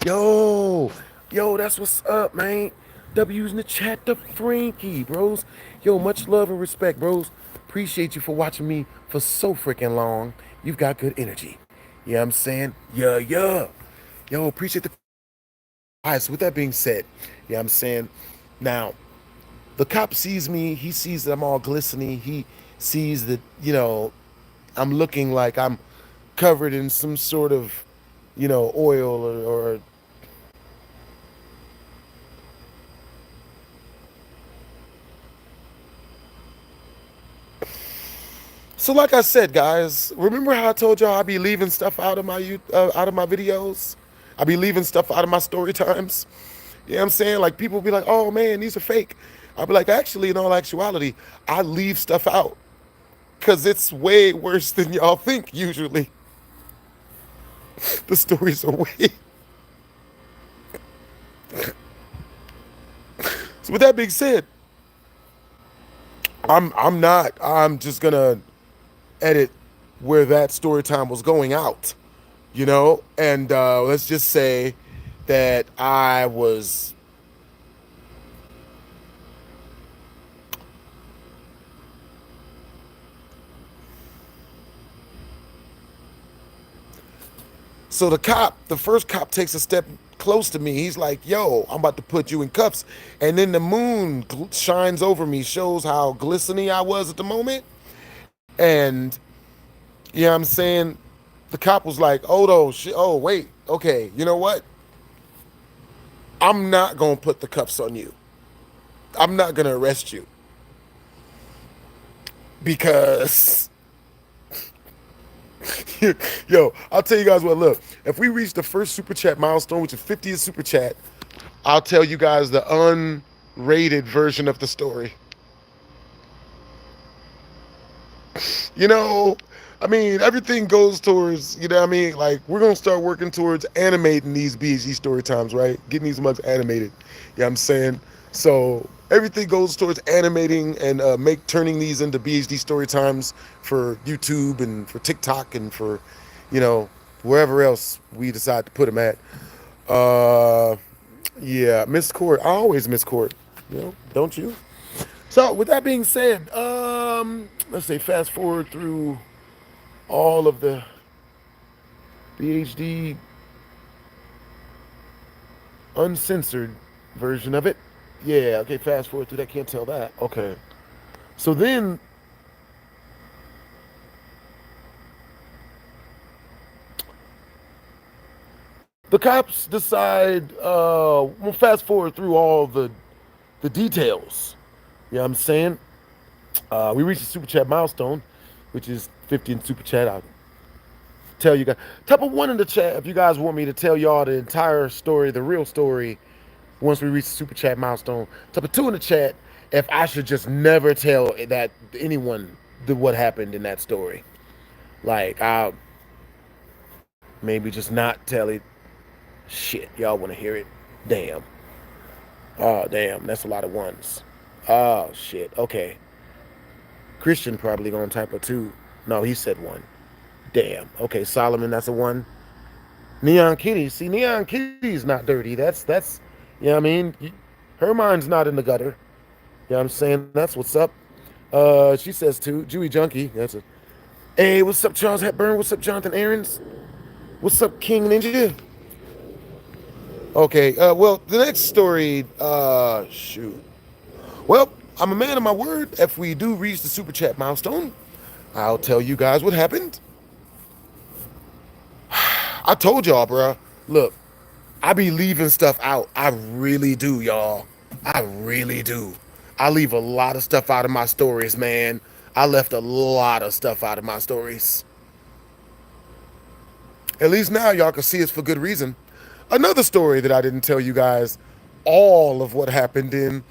Yo, that's what's up, man. W's in the chat, the Frankie, bros. Yo, much love and respect, bros. Appreciate you for watching me for so freaking long. You've got good energy. You know what I'm saying? Yeah. Yo, appreciate the. All right, so with that being said, you know what I'm saying? Now, the cop sees me. He sees that I'm all glistening. He sees that, you know, I'm looking like I'm covered in some sort of, you know, oil or so like I said, guys, remember how I told y'all I be leaving stuff out of my videos? I be leaving stuff out of my story times. You know what I'm saying? Like people be like, "Oh man, these are fake." I'll be like, "Actually, in all actuality, I leave stuff out cuz it's way worse than y'all think usually." The stories are way. So with that being said, I'm just going to edit where that story time was going out, you know? And let's just say that I was so the first cop takes a step close to me. He's like, "Yo, I'm about to put you in cuffs." And then the moon shines over me, shows how glistening I was at the moment. And you know what I'm saying? The cop was like, "Oh no, shit. Oh wait, okay. You know what? I'm not gonna put the cuffs on you. I'm not gonna arrest you because." Yo, I'll tell you guys what. Look, if we reach the first super chat milestone, which is 50th super chat, I'll tell you guys the unrated version of the story. You know, I mean, everything goes towards, you know what I mean? Like, we're going to start working towards animating these BHG story times, right? Getting these mugs animated. You know what I'm saying? So everything goes towards animating and turning these into BHD story times for YouTube and for TikTok and for, you know, wherever else we decide to put them at. Yeah, miss court. I always miss court. You know, don't you? So with that being said, let's say fast forward through all of the BHD uncensored version of it. Yeah, okay, fast forward through that, can't tell that. Okay. So then the cops decide, we'll fast forward through all the details. You know what I'm saying? We reached the super chat milestone, which is 50 in super chat. I'll tell you guys. Type of one in the chat if you guys want me to tell y'all the entire story, the real story, once we reach the super chat milestone. Type of two in the chat if I should just never tell that anyone what happened in that story. Like, I'll maybe just not tell it. Shit, y'all want to hear it? Damn. Oh, damn, that's a lot of ones. Oh, shit, okay. Christian probably gonna type a two. No, he said one. Damn. Okay, Solomon, that's a one. Neon Kitty. See, Neon Kitty's not dirty. You know what I mean? Her mind's not in the gutter. You know what I'm saying? That's what's up. She says two. Jewy Junkie. That's a. Hey, what's up, Charles Hepburn? What's up, Jonathan Aarons? What's up, King Ninja? Okay, well, the next story, shoot. Well, I'm a man of my word. If we do reach the super chat milestone, I'll tell you guys what happened. I told y'all, bruh. Look, I be leaving stuff out. I really do, y'all. I really do. I leave a lot of stuff out of my stories, man. I left a lot of stuff out of my stories. At least now y'all can see it's for good reason. Another story that I didn't tell you guys all of what happened in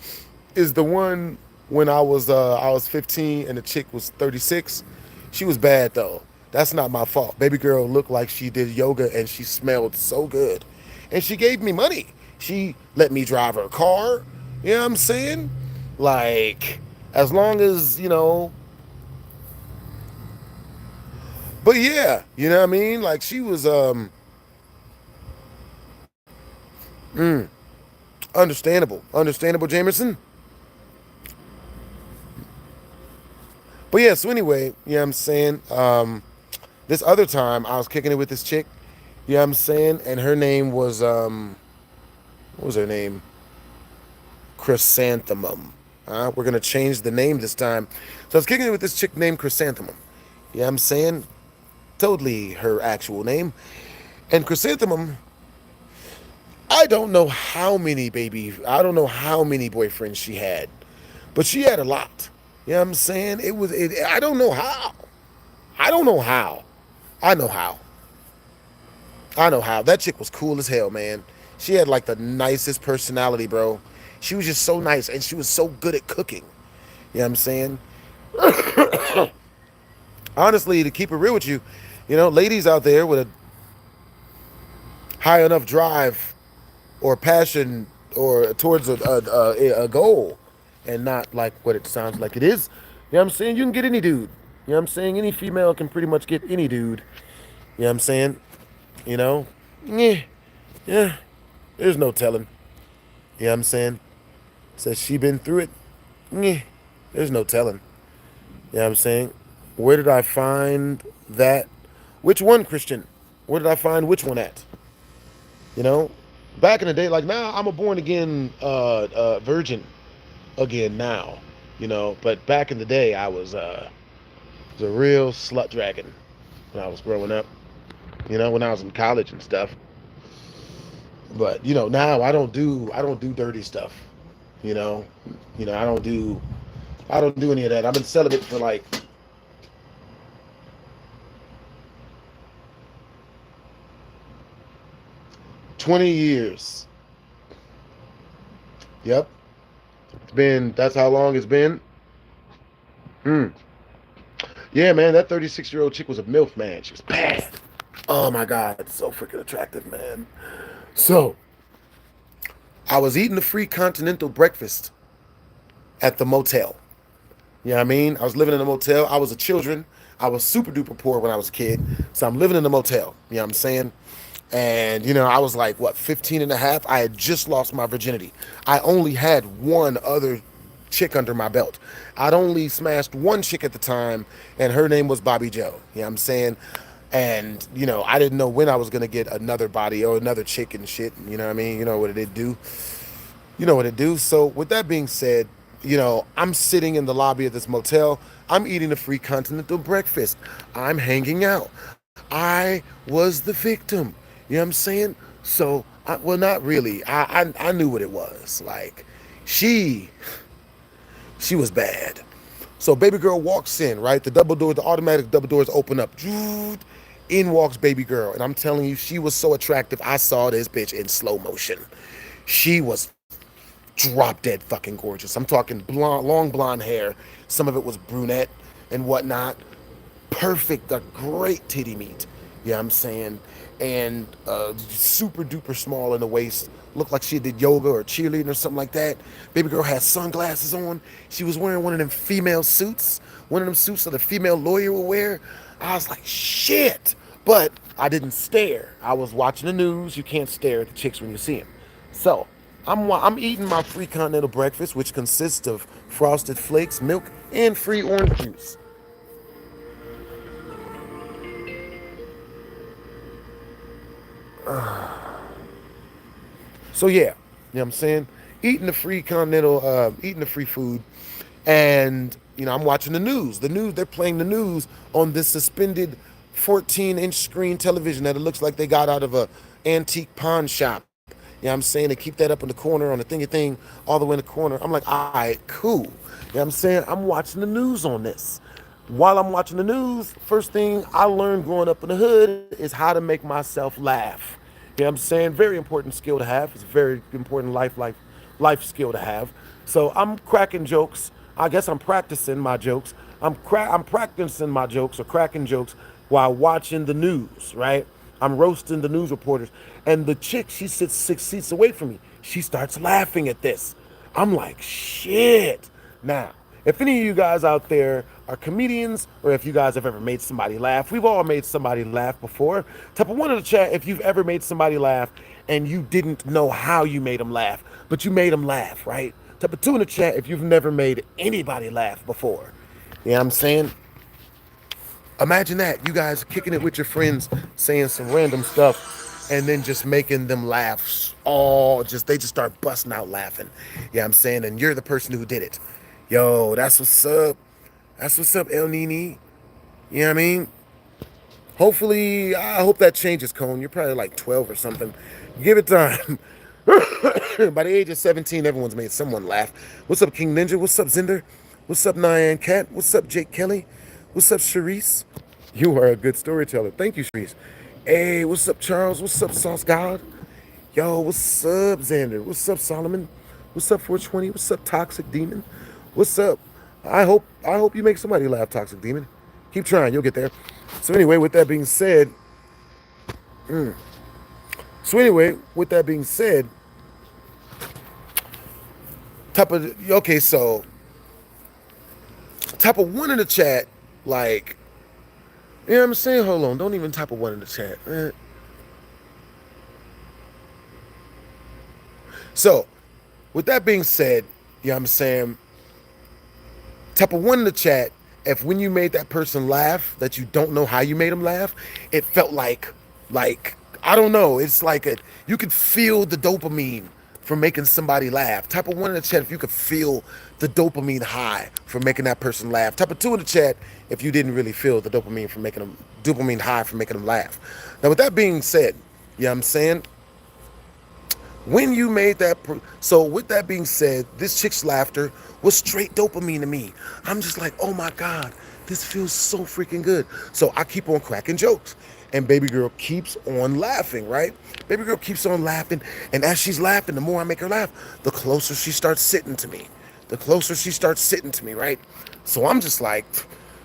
is the one when I was 15 and the chick was 36. She was bad though. That's not my fault. Baby girl looked like she did yoga and she smelled so good. And she gave me money. She let me drive her car. You know what I'm saying? Like, as long as, but yeah, you know what I mean? Like she was understandable. Understandable, Jamerson. But yeah, so anyway, you know what I'm saying? This other time I was kicking it with this chick, you know what I'm saying? And her name was what was her name? Chrysanthemum. We're gonna change the name this time. So I was kicking it with this chick named Chrysanthemum. You know what I'm saying? Totally her actual name. And Chrysanthemum, I don't know how many boyfriends she had, but she had a lot. You know what I'm saying? I don't know how. I don't know how. I know how. I know how. That chick was cool as hell, man. She had like the nicest personality, bro. She was just so nice and she was so good at cooking. You know what I'm saying? Honestly, to keep it real with you, ladies out there with a high enough drive or passion or towards a goal and not like what it sounds like it is, you know what I'm saying? You can get any dude. You know what I'm saying? Any female can pretty much get any dude. You know what I'm saying? You know? Yeah. Yeah. There's no telling. You know what I'm saying? Says she been through it. Yeah. There's no telling. You know what I'm saying? Where did I find that? Which one, Christian? Where did I find which one at? You know? Back in the day, like now, I'm a born again virgin again now. But back in the day, I was a real slut dragon when I was growing up. When I was in college and stuff. But now I don't do dirty stuff. I don't do any of that. I've been celibate for like 20 years. Yep. That's how long it's been. Yeah, man, that 36-year-old chick was a MILF, man. She was bad. Oh my God, so freaking attractive, man. So, I was eating a free continental breakfast at the motel. You know what I mean? I was living in a motel. I was a children. I was super duper poor when I was a kid. So I'm living in a motel. You know what I'm saying? And, I was like, what, 15 and a half? I had just lost my virginity. I only had one other chick under my belt. I'd only smashed one chick at the time, and her name was Bobby Joe. You know what I'm saying? And, I didn't know when I was going to get another body or another chick and shit. You know what I mean? You know what it do. You know what it do. So with that being said, I'm sitting in the lobby of this motel. I'm eating a free continental breakfast. I'm hanging out. I was the victim. You know what I'm saying? So, well, not really. I knew what it was. Like, she was bad. So baby girl walks in, right? The automatic double doors open up. In walks baby girl. And I'm telling you, she was so attractive. I saw this bitch in slow motion. She was drop dead fucking gorgeous. I'm talking long blonde hair. Some of it was brunette and whatnot. Perfect, a great titty meat. You know what I'm saying? And super duper small in the waist. Looked like she did yoga or cheerleading or something like that. Baby girl had sunglasses on. She was wearing one of them female suits. One of them suits that a female lawyer will wear. I was like, shit. But I didn't stare. I was watching the news. You can't stare at the chicks when you see them. So I'm eating my free continental breakfast, which consists of frosted flakes, milk, and free orange juice. So yeah, you know what I'm saying? Eating the free continental, eating the free food, and I'm watching the news. They're playing the news on this suspended 14-inch screen television that it looks like they got out of a antique pawn shop. You know what I'm saying? They keep that up in the corner on the thingy thing, all the way in the corner. I'm like, all right, cool. You know what I'm saying? I'm watching the news on this. While I'm watching the news, first thing I learned growing up in the hood is how to make myself laugh. You know what I'm saying? Very important skill to have. It's a very important life skill to have. So I'm cracking jokes. I guess I'm practicing my jokes. I'm practicing my jokes or cracking jokes while watching the news, right? I'm roasting the news reporters. And the chick, she sits 6 seats away from me. She starts laughing at this. I'm like, shit. Now, if any of you guys out there are comedians, or if you guys have ever made somebody laugh, we've all made somebody laugh before. Type of one in the chat if you've ever made somebody laugh and you didn't know how you made them laugh, but you made them laugh, right? Type of two in the chat if you've never made anybody laugh before. You know what I'm saying? Imagine that, you guys kicking it with your friends, saying some random stuff, and then just making them laugh. They just start busting out laughing. Yeah, I'm saying, and you're the person who did it. Yo, that's what's up. That's what's up, El Nini. You know what I mean? Hopefully, I hope that changes, Cone. You're probably like 12 or something. Give it time. By the age of 17, everyone's made someone laugh. What's up, King Ninja? What's up, Zinder? What's up, Nyan Cat? What's up, Jake Kelly? What's up, Sharice? You are a good storyteller. Thank you, Sharice. Hey, what's up, Charles? What's up, Sauce God? Yo, what's up, Xander? What's up, Solomon? What's up, 420? What's up, Toxic Demon? What's up? I hope you make somebody laugh, Toxic Demon. Keep trying, you'll get there. So anyway, with that being said, so type of one in the chat, like, you know what I'm saying? Hold on, don't even type of one in the chat. So, with that being said, you know what I'm saying? Type of one in the chat, if when you made that person laugh, that you don't know how you made them laugh, it felt like, I don't know, it's like you could feel the dopamine from making somebody laugh. Type of one in the chat if you could feel the dopamine high from making that person laugh. Type of two in the chat if you didn't really feel the dopamine high from making them laugh. Now, with that being said, you know what I'm saying? When you made that, so with that being said, this chick's laughter was straight dopamine to me. I'm just like, oh my God, this feels so freaking good. So I keep on cracking jokes, and baby girl keeps on laughing, right? Baby girl keeps on laughing, and as she's laughing, the more I make her laugh, the closer she starts sitting to me. Right? So I'm just like,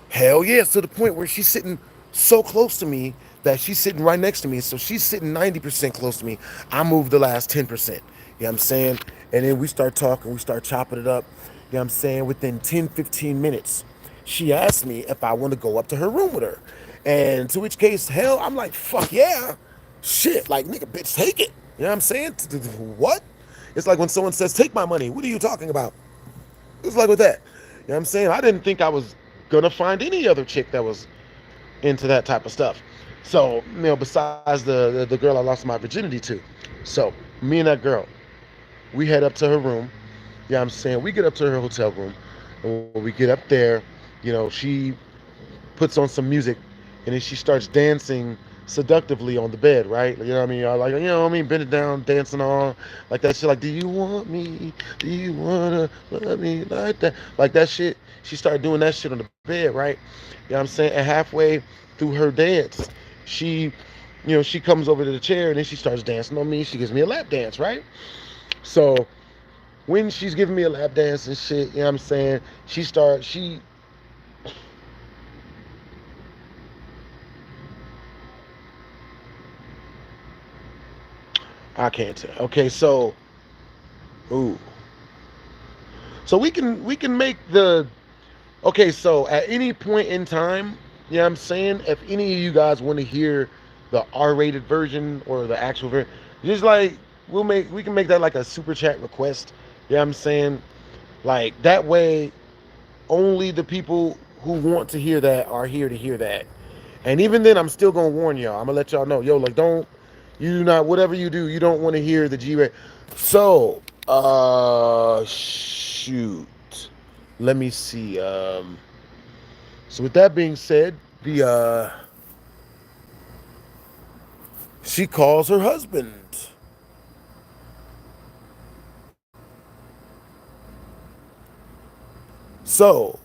hell yeah, to the point where she's sitting so close to me that she's sitting right next to me. So she's sitting 90% close to me. I move the last 10%. You know what I'm saying? And then we start talking, we start chopping it up. You know what I'm saying? Within 10, 15 minutes, she asked me if I want to go up to her room with her. And to which case, hell, I'm like, fuck yeah. Shit, like, nigga, bitch, take it. You know what I'm saying? What? It's like when someone says, take my money. What are you talking about? It's like with that. You know what I'm saying? I didn't think I was gonna find any other chick that was into that type of stuff. So, you know, besides the girl I lost my virginity to. So, me and that girl, we head up to her room. Yeah, you know what I'm saying? We get up to her hotel room. And when we get up there, you know, she puts on some music and then she starts dancing seductively on the bed, right? You know what I mean? I like, you know what I mean? Bending down, dancing on, like that shit. Like, do you want me? Do you wanna love me like that? Like that shit. She started doing that shit on the bed, right? You know what I'm saying? And halfway through her dance, she, you know, she comes over to the chair and then she starts dancing on me. She gives me a lap dance, right? So when she's giving me a lap dance and shit, you know what I'm saying? I can't tell. Okay, so, ooh. So we can make the, okay, so at any point in time, you know what I'm saying? If any of you guys want to hear the R-rated version or the actual version, just like, we can make that like a super chat request. You know what I'm saying? Like, that way, only the people who want to hear that are here to hear that. And even then, I'm still going to warn y'all. I'm going to let y'all know. Yo, like, whatever you do, you don't want to hear the G-rate. So, shoot. Let me see. So with that being said, she calls her husband. So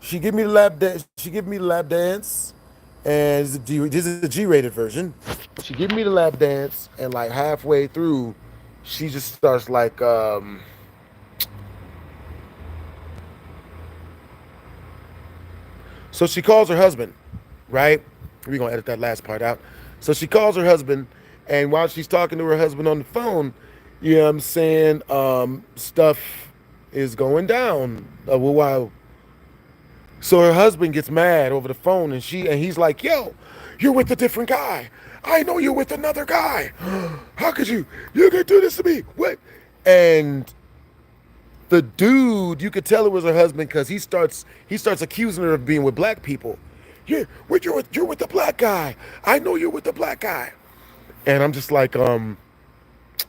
she give me the lap dance. She give me the lap dance, and this is a G-rated version. She give me the lap dance, and like halfway through, she just starts like So she calls her husband, right? We're gonna edit that last part out. So she calls her husband, and while she's talking to her husband on the phone, you know what I'm saying, stuff is going down. While so her husband gets mad over the phone, and he's like, "Yo, you're with a different guy. I know you're with another guy. How could you? You could do this to me? What?" And the dude, you could tell it was her husband because he starts accusing her of being with black people. You're with the black guy. I know you're with the black guy. And I'm just like, I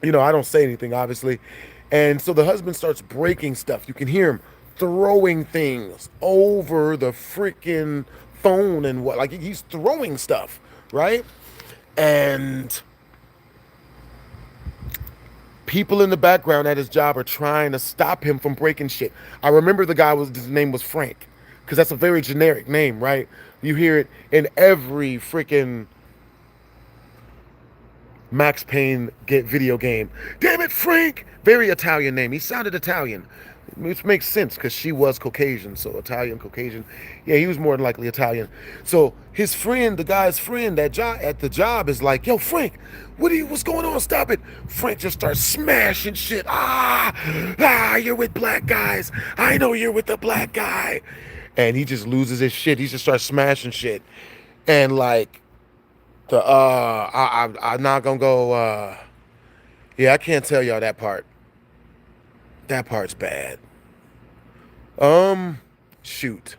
don't say anything, obviously. And so the husband starts breaking stuff. You can hear him throwing things over the freaking phone and what, like he's throwing stuff, right? And people in the background at his job are trying to stop him from breaking shit. I remember his name was Frank, because that's a very generic name, right? You hear it in every freaking Max Payne video game. Damn it, Frank! Very Italian name. He sounded Italian, which makes sense because she was Caucasian, so Italian, Caucasian. Yeah, he was more than likely Italian. So his friend, the guy's friend at the job, is like, "Yo, Frank, what's going on? Stop it!" Frank just starts smashing shit. You're with black guys. I know you're with the black guy, and he just loses his shit. He just starts smashing shit, and like I'm not gonna go. Yeah, I can't tell y'all that part. That part's bad. Um, Shoot.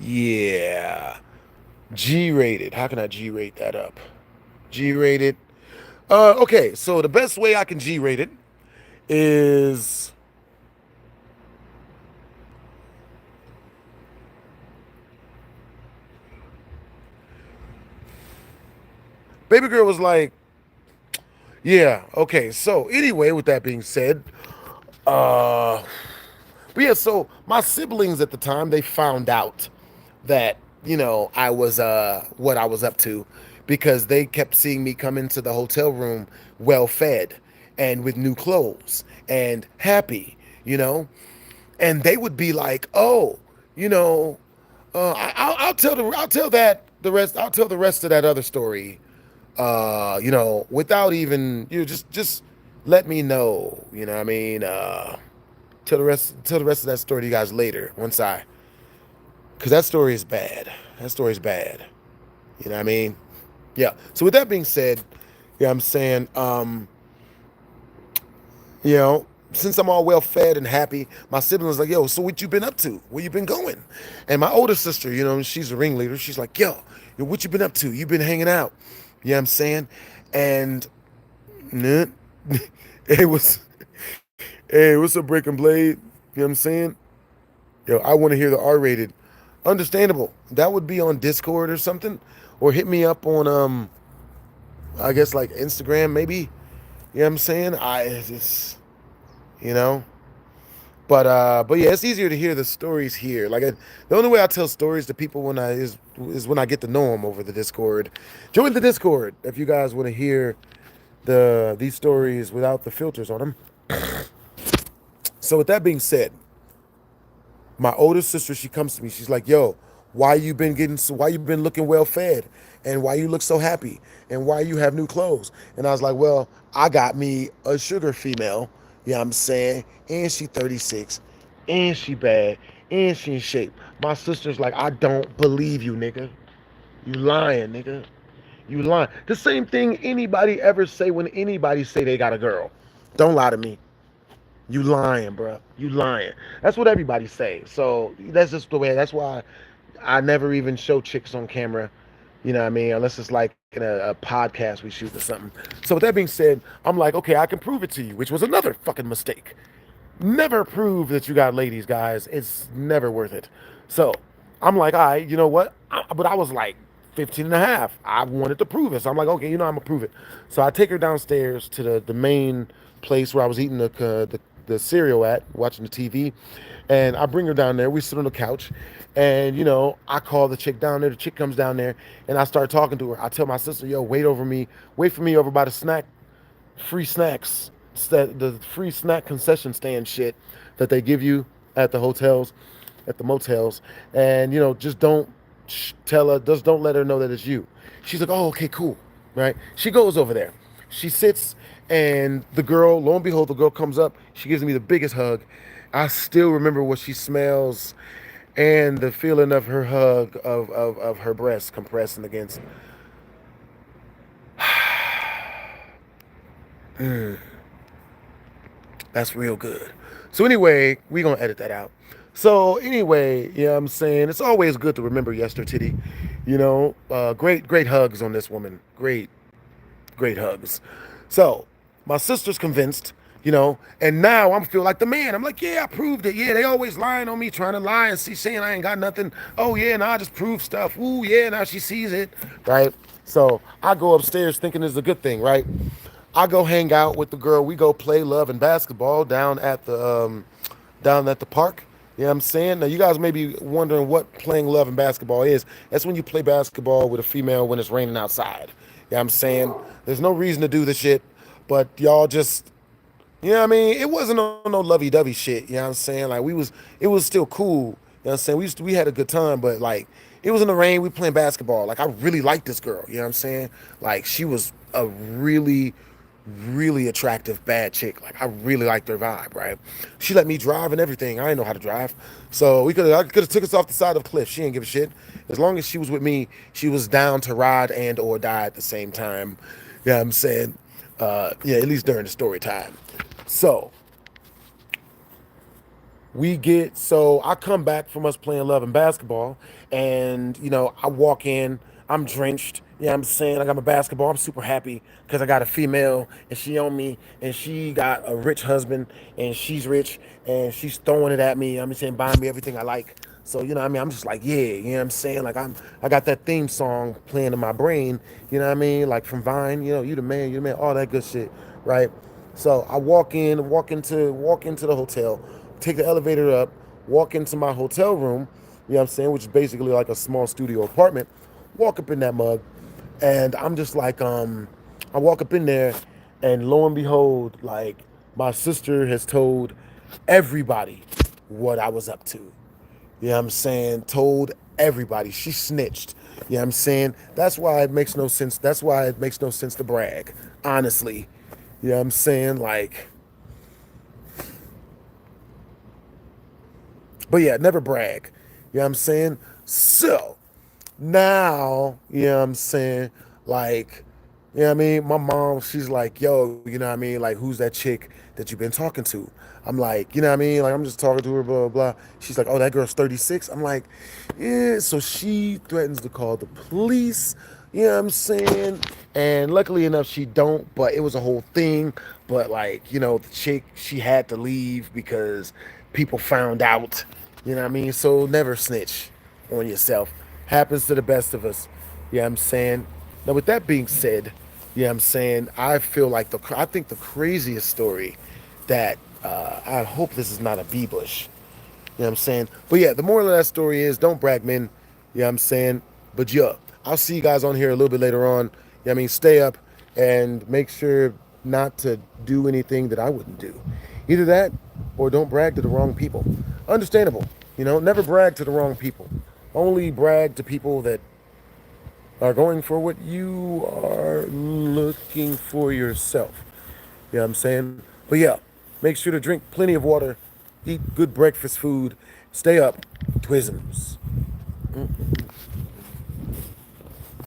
Yeah. G-rated. How can I G-rate that up? G-rated. Okay, so the best way I can G-rate it is baby girl was like, yeah, okay. So anyway, with that being said, uh but yeah, so my siblings at the time, they found out that, I was what I was up to, because they kept seeing me come into the hotel room well fed and with new clothes and happy, you know? And they would be like, "Oh, you know, I'll tell the rest of that other story, without even, just let me know, you know what I mean? Tell the rest of that story to you guys later, because that story is bad. That story is bad. You know what I mean? Yeah. So with that being said, yeah, I'm saying, you know, since I'm all well fed and happy, my siblings like, "Yo, so what you been up to? Where you been going?" And my older sister, she's a ringleader. She's like, yo, what you been up to? You been hanging out? You know what I'm saying? And nah, it was, hey, what's up, Breaking Blade? You know what I'm saying? Yo, I want to hear the R-rated. Understandable. That would be on Discord or something, or hit me up on I guess like Instagram maybe. You know what I'm saying? You know. But yeah, it's easier to hear the stories here. Like the only way I tell stories to people is when I get to know them over the Discord. Join the Discord if you guys want to hear these stories without the filters on them. So with that being said, my older sister, she comes to me. She's like, "Yo, why you been looking well fed, and why you look so happy, and why you have new clothes?" And I was like, "Well, I got me a sugar female, you know what I'm saying, and she 36, and she bad, and she in shape." My sister's like, "I don't believe you, nigga. You lying, nigga. You lying." The same thing anybody ever say when anybody say they got a girl. Don't lie to me. You lying, bro. You lying. That's what everybody say. So that's just the way. That's why I never even show chicks on camera. You know what I mean? Unless it's like in a podcast we shoot or something. So with that being said, I'm like, okay, I can prove it to you, which was another fucking mistake. Never prove that you got ladies, guys. It's never worth it. So I'm like, all right, you know what? But I was like 15 and a half. I wanted to prove it. So I'm like, okay, I'm going to prove it. So I take her downstairs to the main place where I was eating the cereal at, watching the TV, and I bring her down there. We sit on the couch, and I call the chick down there. The chick comes down there, and I start talking to her. I tell my sister, "Yo, wait for me over by the free snacks, the free snack concession stand shit that they give you at the hotels, at the motels, and just don't tell her, just don't let her know that it's you." She's like, "Oh, okay, cool." Right? She goes over there. She sits, and the girl, lo and behold, the girl comes up. She gives me the biggest hug. I still remember what she smells and the feeling of her hug, of her breast compressing against. That's real good. So anyway, we gonna edit that out. So anyway, I'm saying? It's always good to remember Yester Titty. Great hugs on this woman. Great hugs. So my sister's convinced, and now I'm feel like the man. I'm like, yeah, I proved it. Yeah, they always lying on me, trying to lie and saying I ain't got nothing. Oh yeah, now I just proved stuff. Ooh yeah, now she sees it, right? So I go upstairs thinking it's a good thing, right? I go hang out with the girl. We go play love and basketball down at the park. You know what I'm saying? Now, you guys may be wondering what playing love and basketball is. That's when you play basketball with a female when it's raining outside. You know what I'm saying? There's no reason to do the shit, but y'all just, It wasn't no lovey-dovey shit. You know what I'm saying? Like, it was still cool. You know what I'm saying? We had a good time, but like, it was in the rain. We playing basketball. Like, I really liked this girl. You know what I'm saying? Like, she was a really attractive bad chick. Like, I really liked her vibe, right? She let me drive and everything. I didn't know how to drive, so I could have took us off the side of the cliff. She didn't give a shit. As long as she was with me, she was down to ride and or die at the same time. You know what I'm saying? Yeah, at least during the story time. So I come back from us playing love and basketball, and I walk in, I'm drenched. You know what I'm saying? I got my basketball. I'm super happy because I got a female and she on me, and she got a rich husband, and she's rich, and she's throwing it at me. I'm saying, buying me everything I like. So, I'm just like, yeah, you know what I'm saying? Like, I got that theme song playing in my brain, you know what I mean? Like, from Vine, you the man, all that good shit, right? So I walk into the hotel, take the elevator up, walk into my hotel room, you know what I'm saying, which is basically like a small studio apartment. Walk up in that mug, and I'm just like, I walk up in there, and lo and behold, like, my sister has told everybody what I was up to. You know what I'm saying? Told everybody. She snitched. You know what I'm saying? That's why it makes no sense. That's why it makes no sense to brag, honestly. You know what I'm saying? Like, but yeah, never brag. You know what I'm saying? So now, you know what I'm saying? Like, you know what I mean? My mom, she's like, yo, you know what I mean? Like, who's that chick that you've been talking to? I'm like, you know what I mean? Like, I'm just talking to her, blah, blah, blah. She's like, oh, that girl's 36. I'm like, yeah. So she threatens to call the police. You know what I'm saying? And luckily enough, she don't, but it was a whole thing. But like, the chick, she had to leave because people found out. You know what I mean? So never snitch on yourself. Happens to the best of us. You know what I'm saying? Now, with that being said, you know what I'm saying, I feel like I think the craziest story that, I hope this is not a bee bush. You know what I'm saying? But yeah, the moral of that story is don't brag, men. You know what I'm saying? But yeah, I'll see you guys on here a little bit later on. You know what I mean? Stay up and make sure not to do anything that I wouldn't do. Either that or don't brag to the wrong people. Understandable. Never brag to the wrong people. Only brag to people that are going for what you are looking for yourself. You know what I'm saying? But yeah, make sure to drink plenty of water, eat good breakfast food, stay up, twisms.